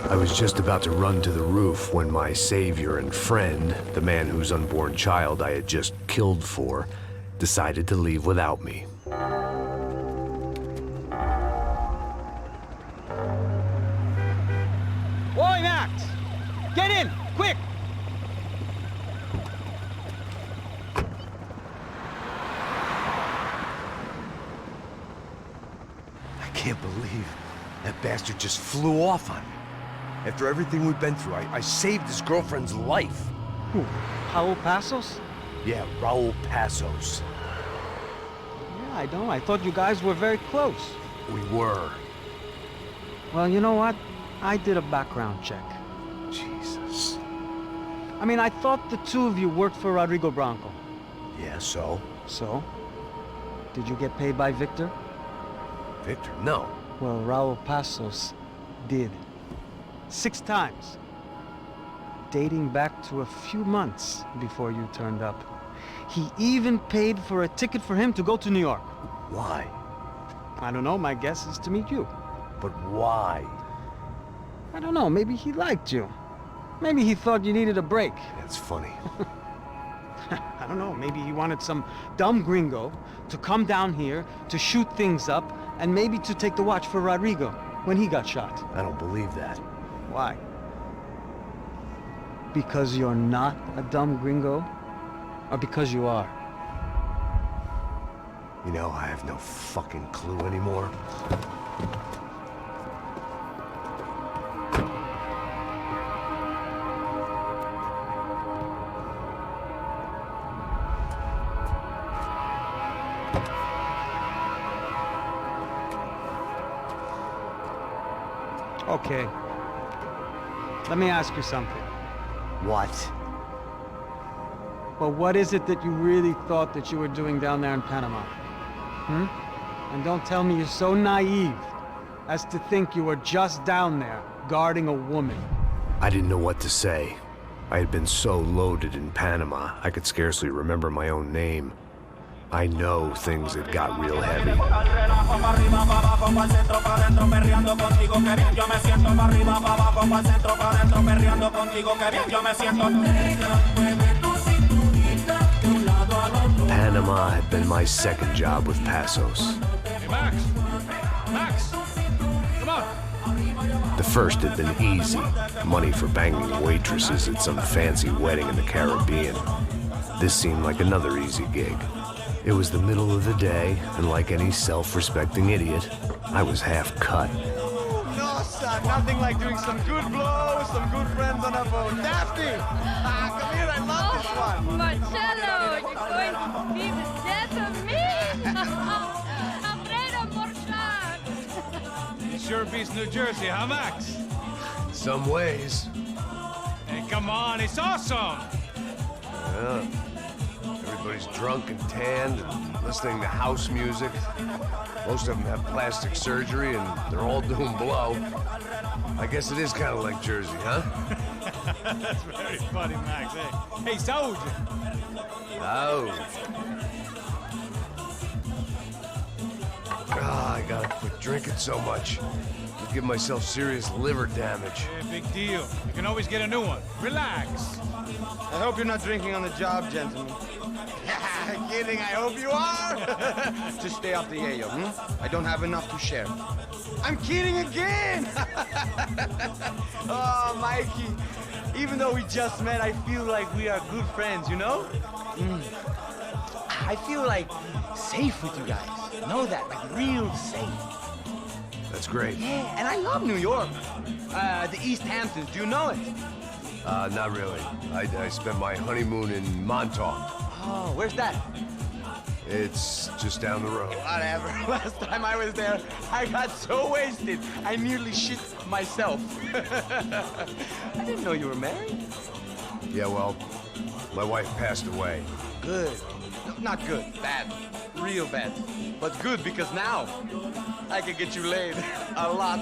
I was just about to run to the roof when my savior and friend, the man whose unborn child I had just killed for, decided to leave without me. Oi, Max! Get in, quick! I can't believe that bastard just flew off on me. After everything we've been through, I saved his girlfriend's life. Who? Raul Passos? Yeah, Raul Passos. Yeah, I know. I thought you guys were very close. We were. Well, you know what? I did a background check. Jesus. I mean, I thought the two of you worked for Rodrigo Branco. Yeah, so? So? Did you get paid by Victor? Victor? No. Well, Raul Passos did. 6 times. Dating back to a few months before you turned up. He even paid for a ticket for him to go to New York. Why? I don't know, my guess is to meet you. But why? I don't know, maybe he liked you. Maybe he thought you needed a break. That's funny. I don't know, maybe he wanted some dumb gringo to come down here to shoot things up and maybe to take the watch for Rodrigo when he got shot. I don't believe that. Why? Because you're not a dumb gringo? Or because you are? You know, I have no fucking clue anymore. Okay. Let me ask you something. What? Well, what is it that you really thought that you were doing down there in Panama? And don't tell me you're so naive as to think you were just down there guarding a woman. I didn't know what to say. I had been so loaded in Panama, I could scarcely remember my own name. I know things had got real heavy. Panama had been my second job with Passos. Hey, Max! Max! Come on! The first had been easy, money for banging waitresses at some fancy wedding in the Caribbean. This seemed like another easy gig. It was the middle of the day, and like any self-respecting idiot, I was half cut. No, son, nothing like doing some good blows, some good friends on a boat. Daphne! Come here, I love this one. Marcello, you're going to be the death of me? Alfredo Morchan! It sure beats New Jersey, huh, Max? Some ways. Hey, come on, it's awesome! Yeah. Everybody's drunk and tanned and listening to house music. Most of them have plastic surgery and they're all doing blow. I guess it is kind of like Jersey, huh? That's very funny, Max. Hey, Saúde! Oh. Ah, I gotta quit drinking so much. I'll give myself serious liver damage. Yeah, big deal. You can always get a new one. Relax. I hope you're not drinking on the job, gentlemen. Kidding, I hope you are. Just stay off the yayo, I don't have enough to share. I'm kidding again. Oh, Mikey, even though we just met, I feel like we are good friends, you know? I feel like safe with you guys. Know that, like real safe. That's great. Yeah, and I love New York. The East Hamptons, do you know it? Not really. I spent my honeymoon in Montauk. Oh, where's that? It's just down the road. Whatever. Last time I was there, I got so wasted, I nearly shit myself. I didn't know you were married. Yeah, well, my wife passed away. Good. No, not good. Bad. Real bad. But good because now I can get you laid a lot.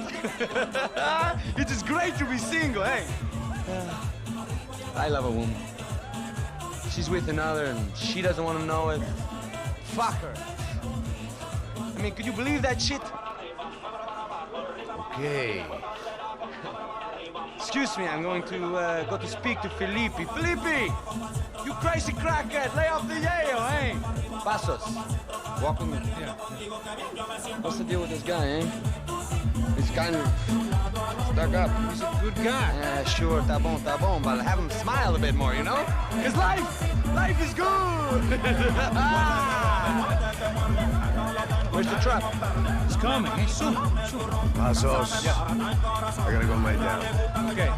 It is great to be single, hey? I love a woman. She's with another and she doesn't want to know it. Fuck her. I mean, could you believe that shit? Okay. Excuse me, I'm going to go to speak to Felipe. Felipe! You crazy crackhead, lay off the yayo, eh? Passos, walk with me. Yeah. What's the deal with this guy, eh? He's kind of stuck up. He's a good guy. Yeah, sure, tá bom, but have him smile a bit more, you know? Because life is good! Where's the truck? It's coming. Hey, soon. Passos. Yeah. I gotta go lay down. Okay.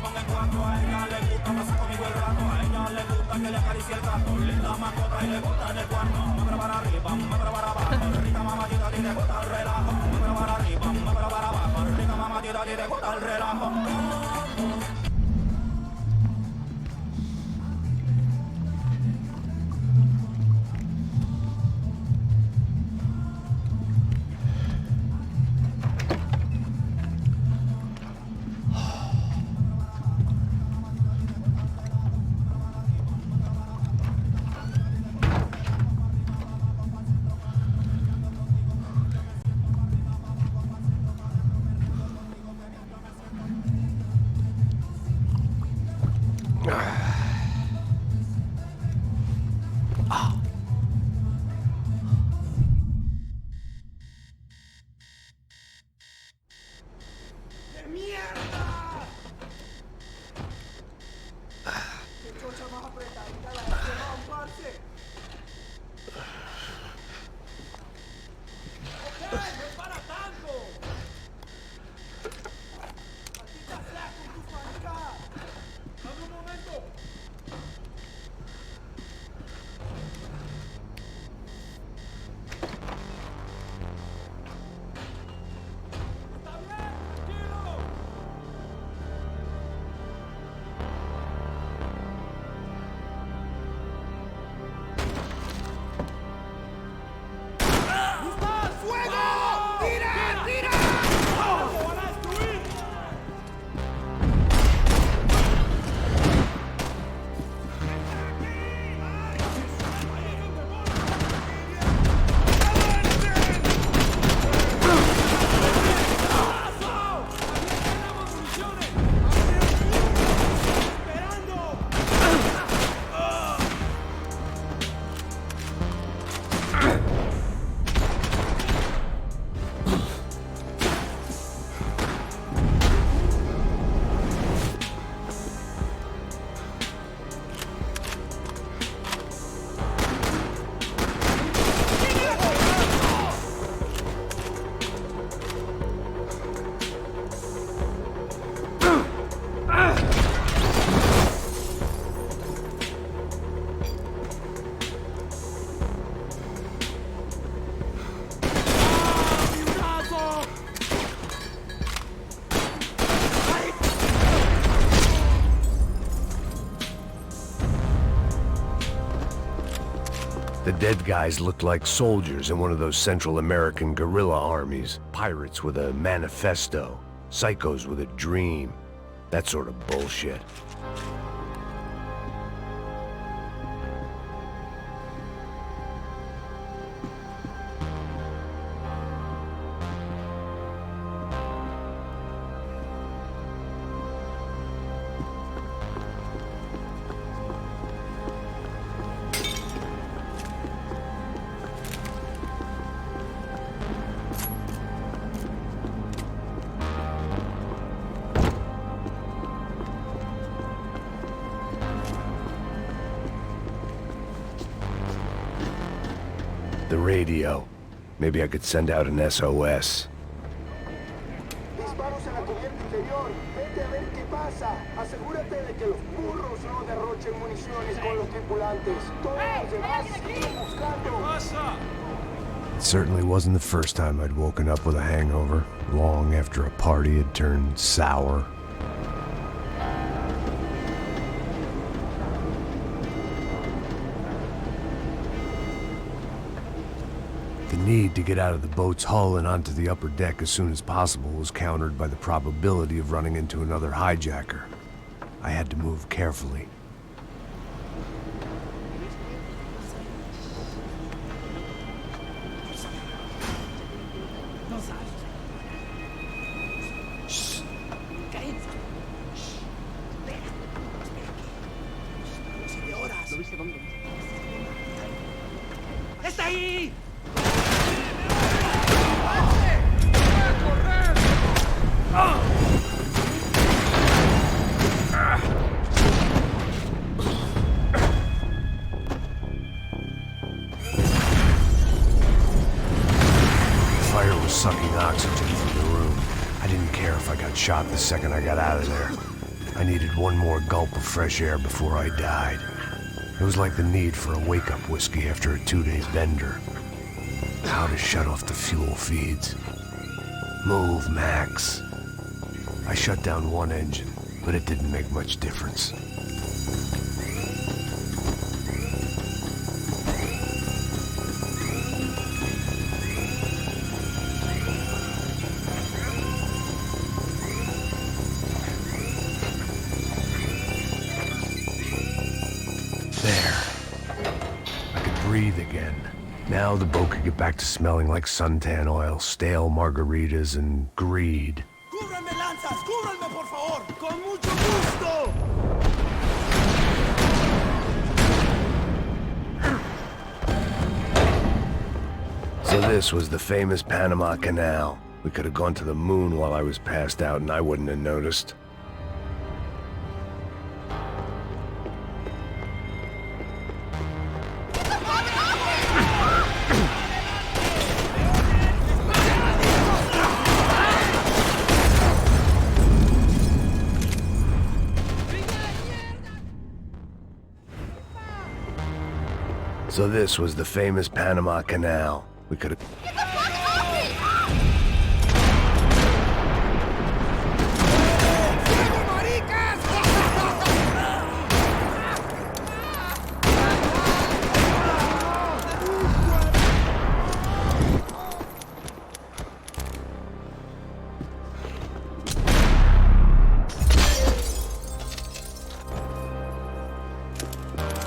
The dead guys looked like soldiers in one of those Central American guerrilla armies. Pirates with a manifesto. Psychos with a dream. That sort of bullshit. The radio. Maybe I could send out an SOS. Disparos en la cubierta interior. Vete a ver qué pasa. Asegúrate de que los burros no derrochen municiones con los tripulantes. Todos los demás siguen buscando. It certainly wasn't the first time I'd woken up with a hangover, long after a party had turned sour. The need to get out of the boat's hull and onto the upper deck as soon as possible was countered by the probability of running into another hijacker. I had to move carefully. ¡Está ahí! Fire was sucking oxygen from the room. I didn't care if I got shot the second I got out of there. I needed one more gulp of fresh air before I died. It was like the need for a wake-up whiskey after a 2-day bender. How to shut off the fuel feeds. Move, Max. I shut down one engine, but it didn't make much difference. Breathe again. Now the boat could get back to smelling like suntan oil, stale margaritas, and greed. ¡Cúbranme lanzas! ¡Cúbranme, por favor! ¡Con mucho gusto! So this was the famous Panama Canal. We could have gone to the moon while I was passed out and I wouldn't have noticed. So this was the famous Panama Canal. We could have...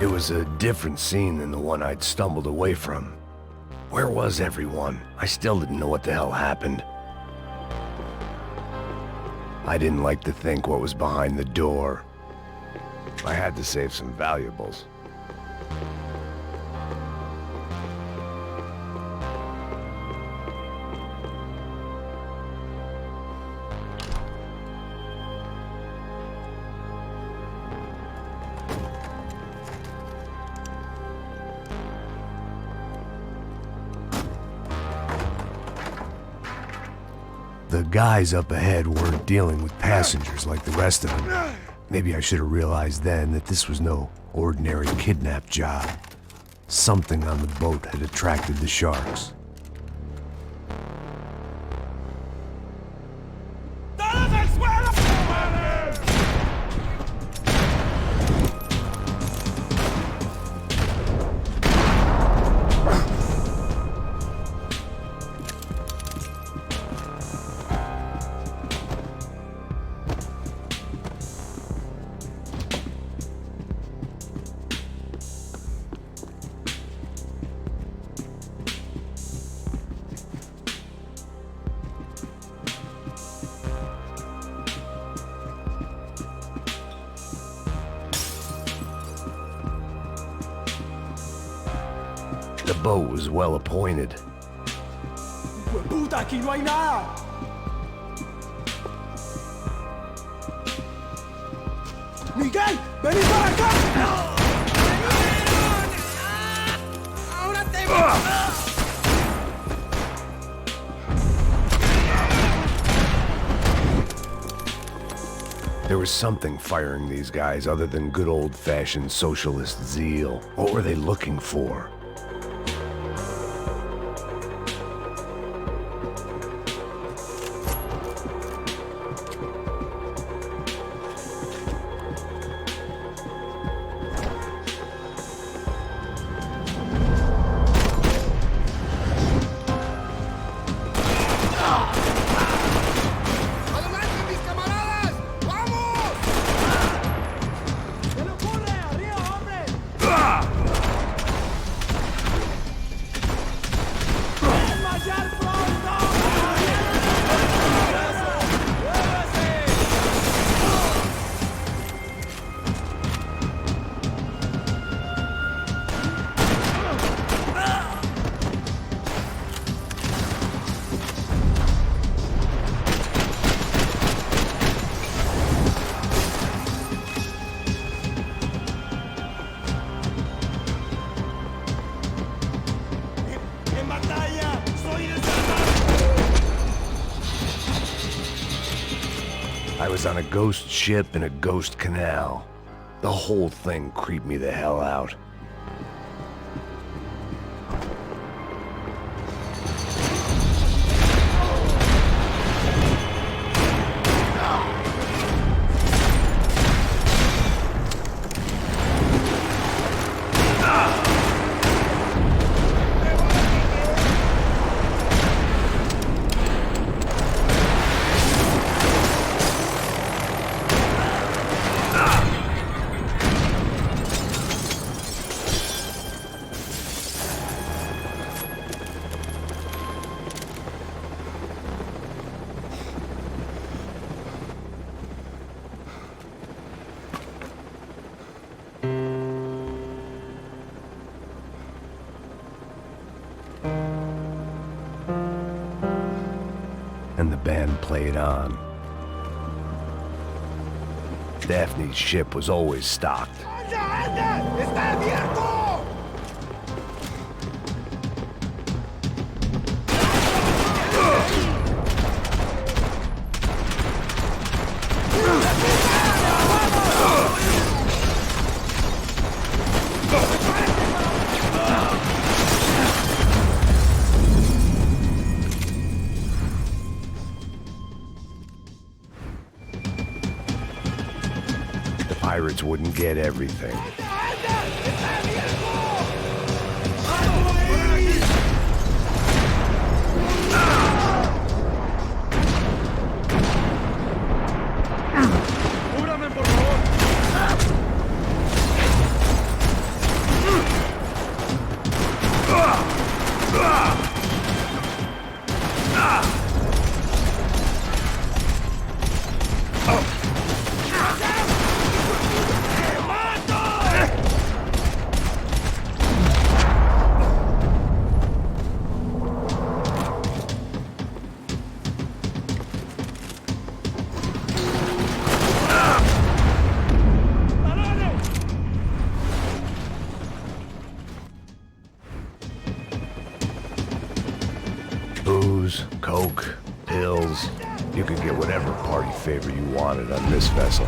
It was a different scene than the one I'd stumbled away from. Where was everyone? I still didn't know what the hell happened. I didn't like to think what was behind the door. I had to save some valuables. The guys up ahead weren't dealing with passengers like the rest of them. Maybe I should have realized then that this was no ordinary kidnap job. Something on the boat had attracted the sharks. the boat was well appointed. ¡Puta, aquí no hay nada! ¡Miguel! ¡Vení para acá! ¡Ahora te There was something firing these guys other than good old-fashioned socialist zeal. What were they looking for? I was on a ghost ship in a ghost canal. The whole thing creeped me the hell out. And the band played on. Daphne's ship was always stocked. ¡Está abierto! The pirates wouldn't get everything. Booze, coke, pills. You could get whatever party favor you wanted on this vessel.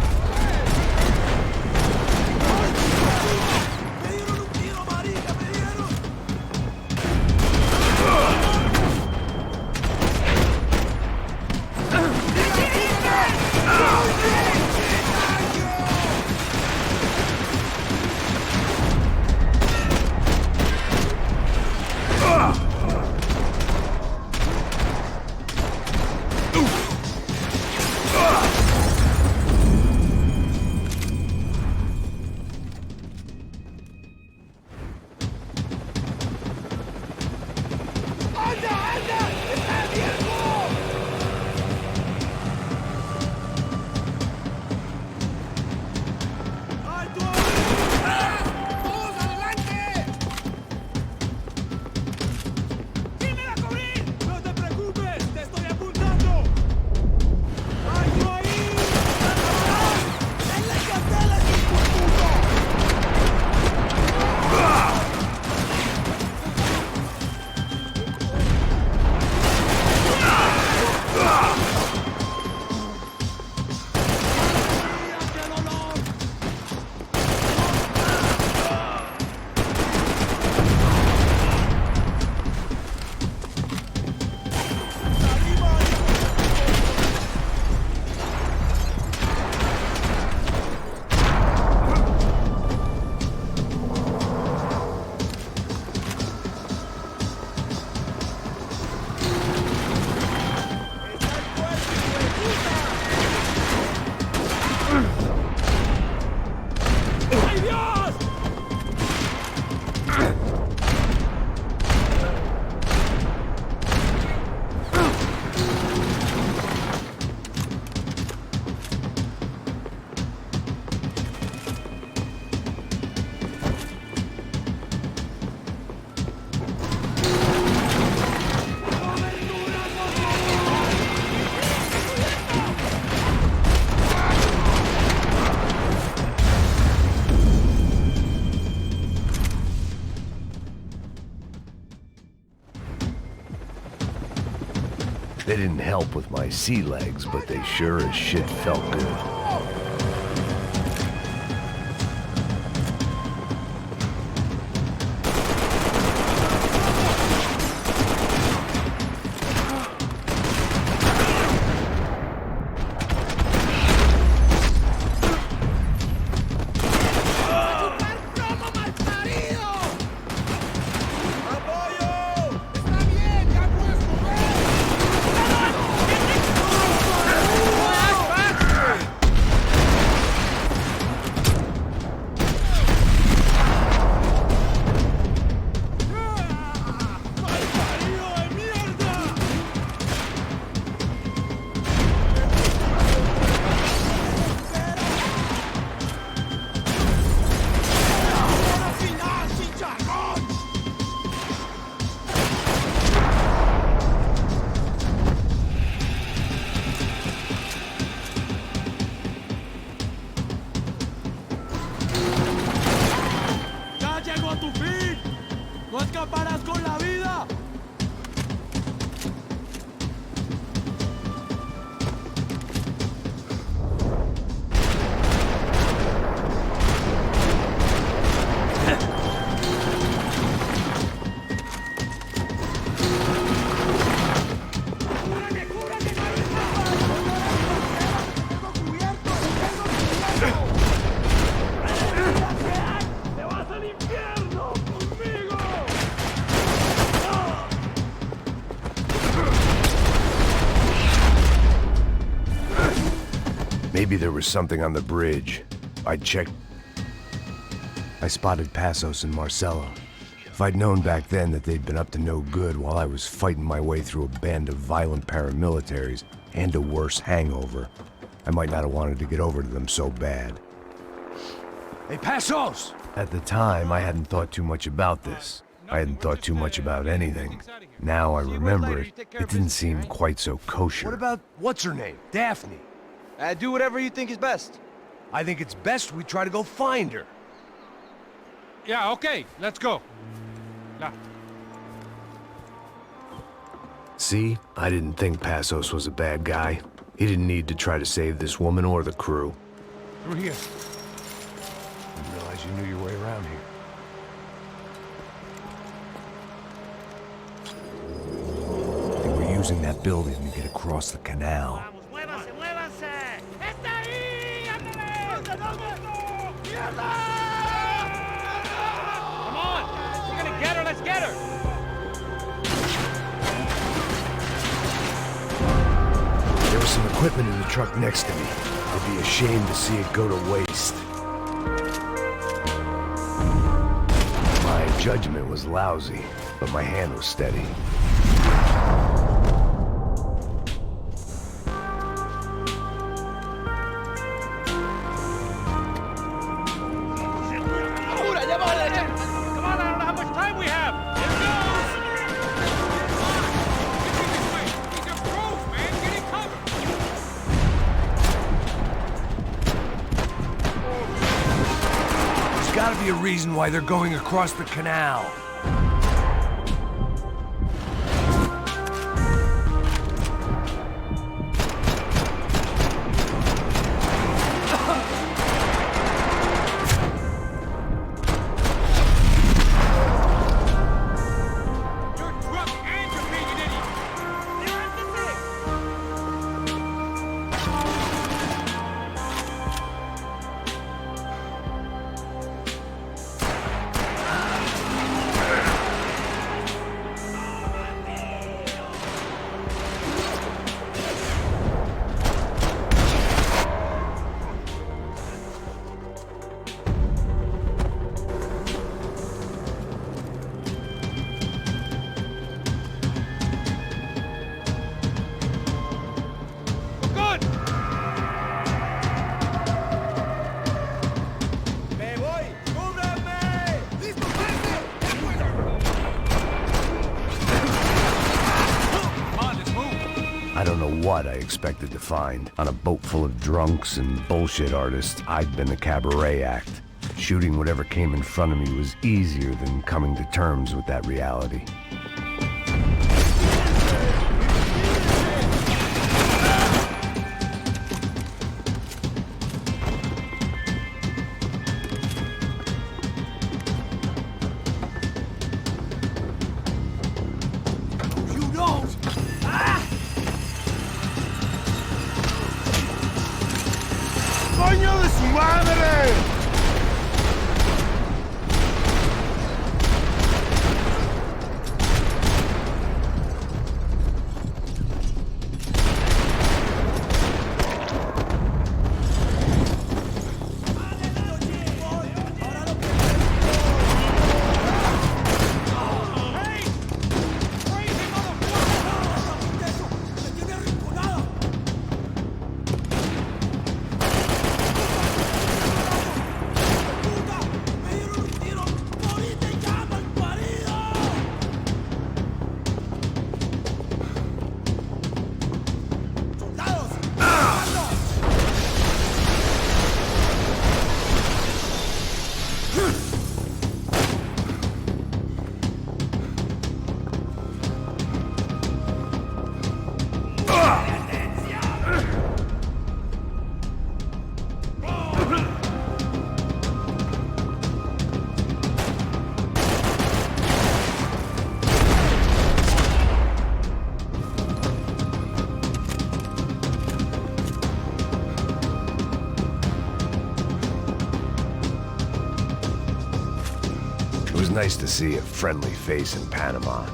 They didn't help with my sea legs, but they sure as shit felt good. Maybe there was something on the bridge. I checked. I spotted Passos and Marcelo. If I'd known back then that they'd been up to no good while I was fighting my way through a band of violent paramilitaries and a worse hangover, I might not have wanted to get over to them so bad. Hey, Passos! At the time, I hadn't thought too much about this. I hadn't thought too much about anything. Now I remember it, it didn't seem quite so kosher. What about, what's her name? Daphne? Do whatever you think is best. I think it's best we try to go find her. Yeah, okay, let's go. Now. See? I didn't think Passos was a bad guy. He didn't need to try to save this woman or the crew. Through here. Didn't realize you knew your way around here. They were using that building to get across the canal. Come on! You're gonna get her, let's get her! There was some equipment in the truck next to me. I'd be ashamed to see it go to waste. My judgment was lousy, but my hand was steady. Gotta be a reason why they're going across the canal. I don't know what I expected to find. On a boat full of drunks and bullshit artists, I'd been a cabaret act. Shooting whatever came in front of me was easier than coming to terms with that reality. ¡Coño de su madre! It was nice to see a friendly face in Panama.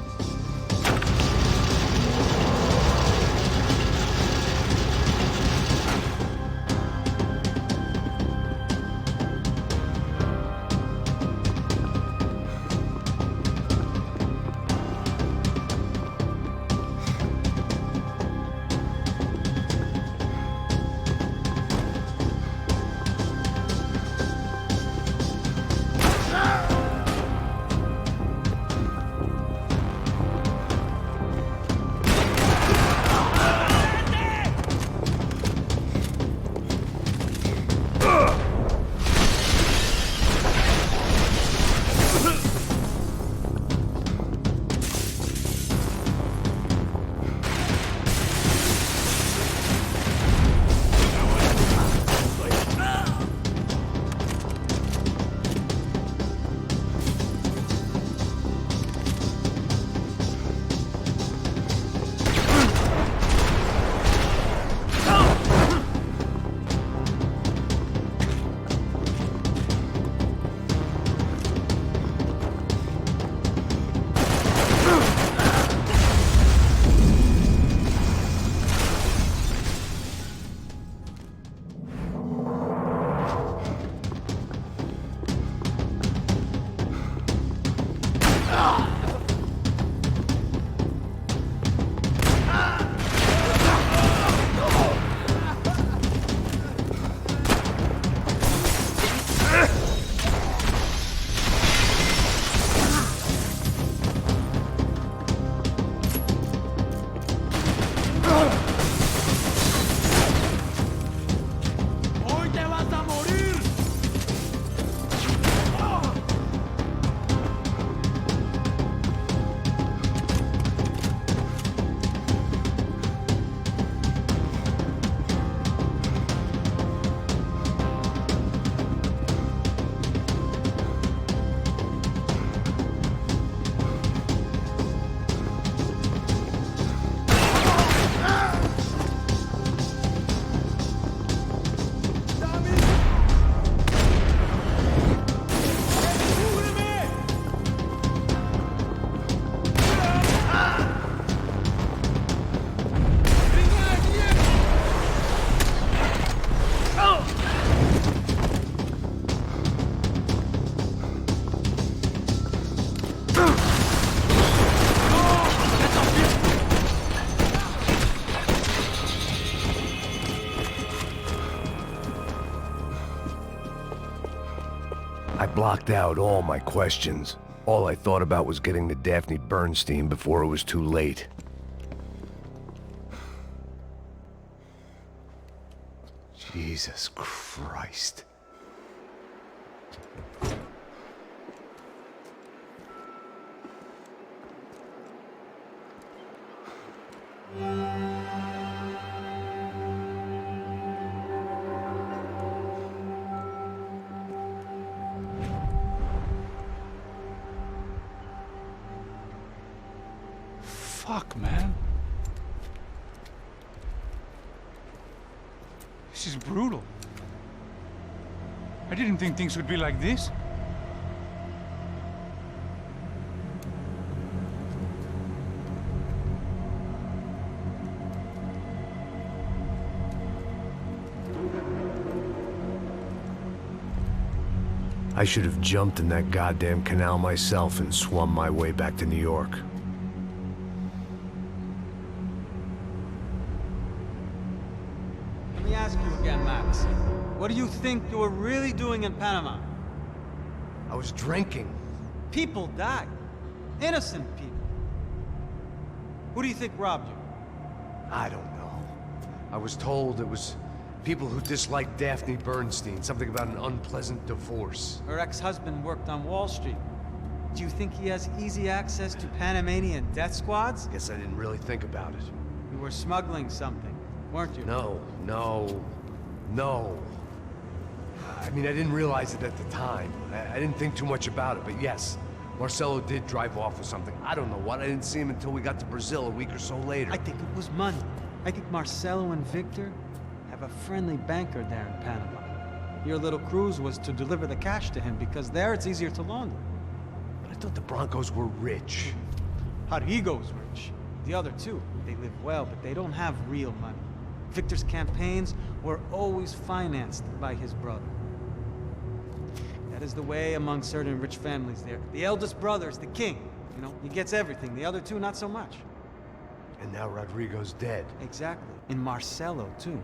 I blocked out all my questions. All I thought about was getting to Daphne Bernstein before it was too late. Jesus Christ. Fuck, man. This is brutal. I didn't think things would be like this. I should have jumped in that goddamn canal myself and swum my way back to New York. Let me ask you again, Max. What do you think you were really doing in Panama? I was drinking. People died. Innocent people. Who do you think robbed you? I don't know. I was told it was people who disliked Daphne Bernstein, something about an unpleasant divorce. Her ex-husband worked on Wall Street. Do you think he has easy access to Panamanian death squads? Guess I didn't really think about it. You were smuggling something, weren't you? No. I mean, I didn't realize it at the time. I didn't think too much about it, but yes, Marcelo did drive off with something. I don't know what. I didn't see him until we got to Brazil a week or so later. I think it was money. I think Marcelo and Victor have a friendly banker there in Panama. Your little cruise was to deliver the cash to him because there it's easier to launder. But I thought the Broncos were rich. Rodrigo's rich. The other two, they live well, but they don't have real money. Victor's campaigns were always financed by his brother. That is the way among certain rich families there. The eldest brother's the king. You know, he gets everything. The other two, not so much. And now Rodrigo's dead. Exactly. And Marcelo, too.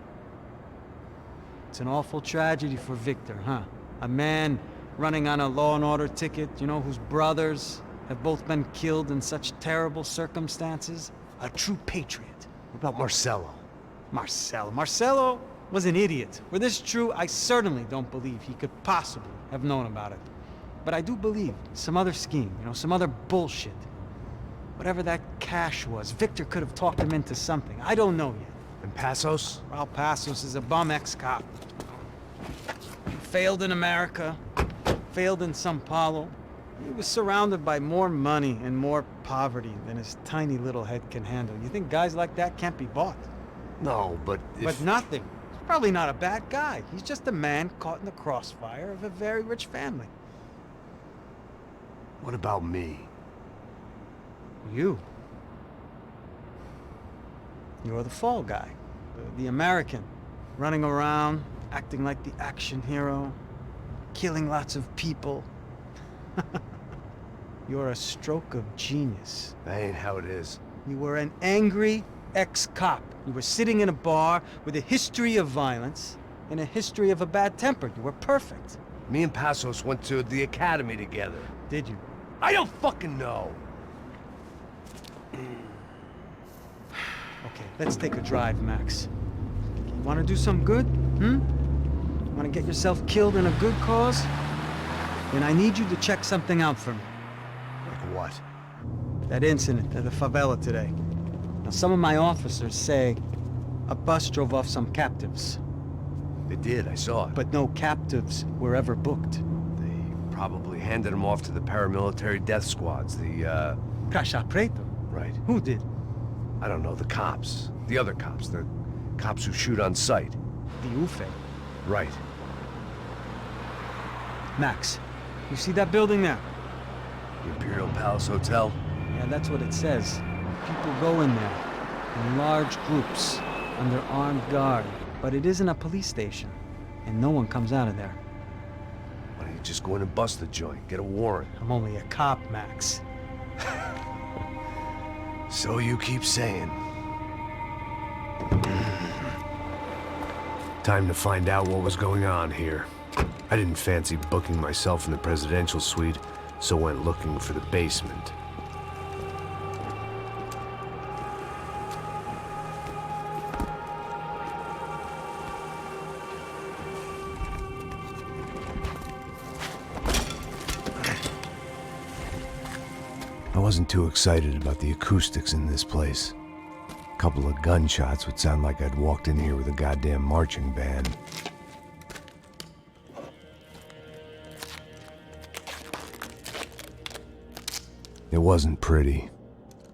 It's an awful tragedy for Victor, huh? A man running on a law and order ticket, you know, whose brothers have both been killed in such terrible circumstances. A true patriot. What about Marcelo? Marcelo was an idiot. Were this true, I certainly don't believe he could possibly have known about it. But I do believe some other scheme, you know, some other bullshit. Whatever that cash was, Victor could have talked him into something. I don't know yet. And Passos? Well, Passos is a bum ex-cop. He failed in America, failed in Sao Paulo. He was surrounded by more money and more poverty than his tiny little head can handle. You think guys like that can't be bought? No, but But nothing. He's probably not a bad guy. He's just a man caught in the crossfire of a very rich family. What about me? You. You're the fall guy. The American. Running around, acting like the action hero. Killing lots of people. You're a stroke of genius. That ain't how it is. You were an angry ex-cop. You were sitting in a bar with a history of violence and a history of a bad temper. You were perfect. Me and Passos went to the academy together. Did you? I don't fucking know. Okay, let's take a drive, Max. You want to do some good? Want to get yourself killed in a good cause? Then I need you to check something out for me. Like what? That incident at the favela today. Now, some of my officers say a bus drove off some captives. They did, I saw it. But no captives were ever booked. They probably handed them off to the paramilitary death squads, the, Caixa Preto? Right. Who did? I don't know, the cops. The other cops, the cops who shoot on sight. The UFE. Right. Max, you see that building there? The Imperial Palace Hotel? Yeah, that's what it says. People go in there, in large groups, under armed guard. But it isn't a police station, and no one comes out of there. Why don't you just go in and bust the joint, get a warrant? I'm only a cop, Max. So you keep saying. Time to find out what was going on here. I didn't fancy booking myself in the presidential suite, so went looking for the basement. I wasn't too excited about the acoustics in this place. A couple of gunshots would sound like I'd walked in here with a goddamn marching band. It wasn't pretty,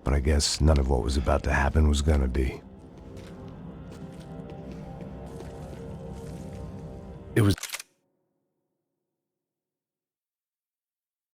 but I guess none of what was about to happen was gonna be.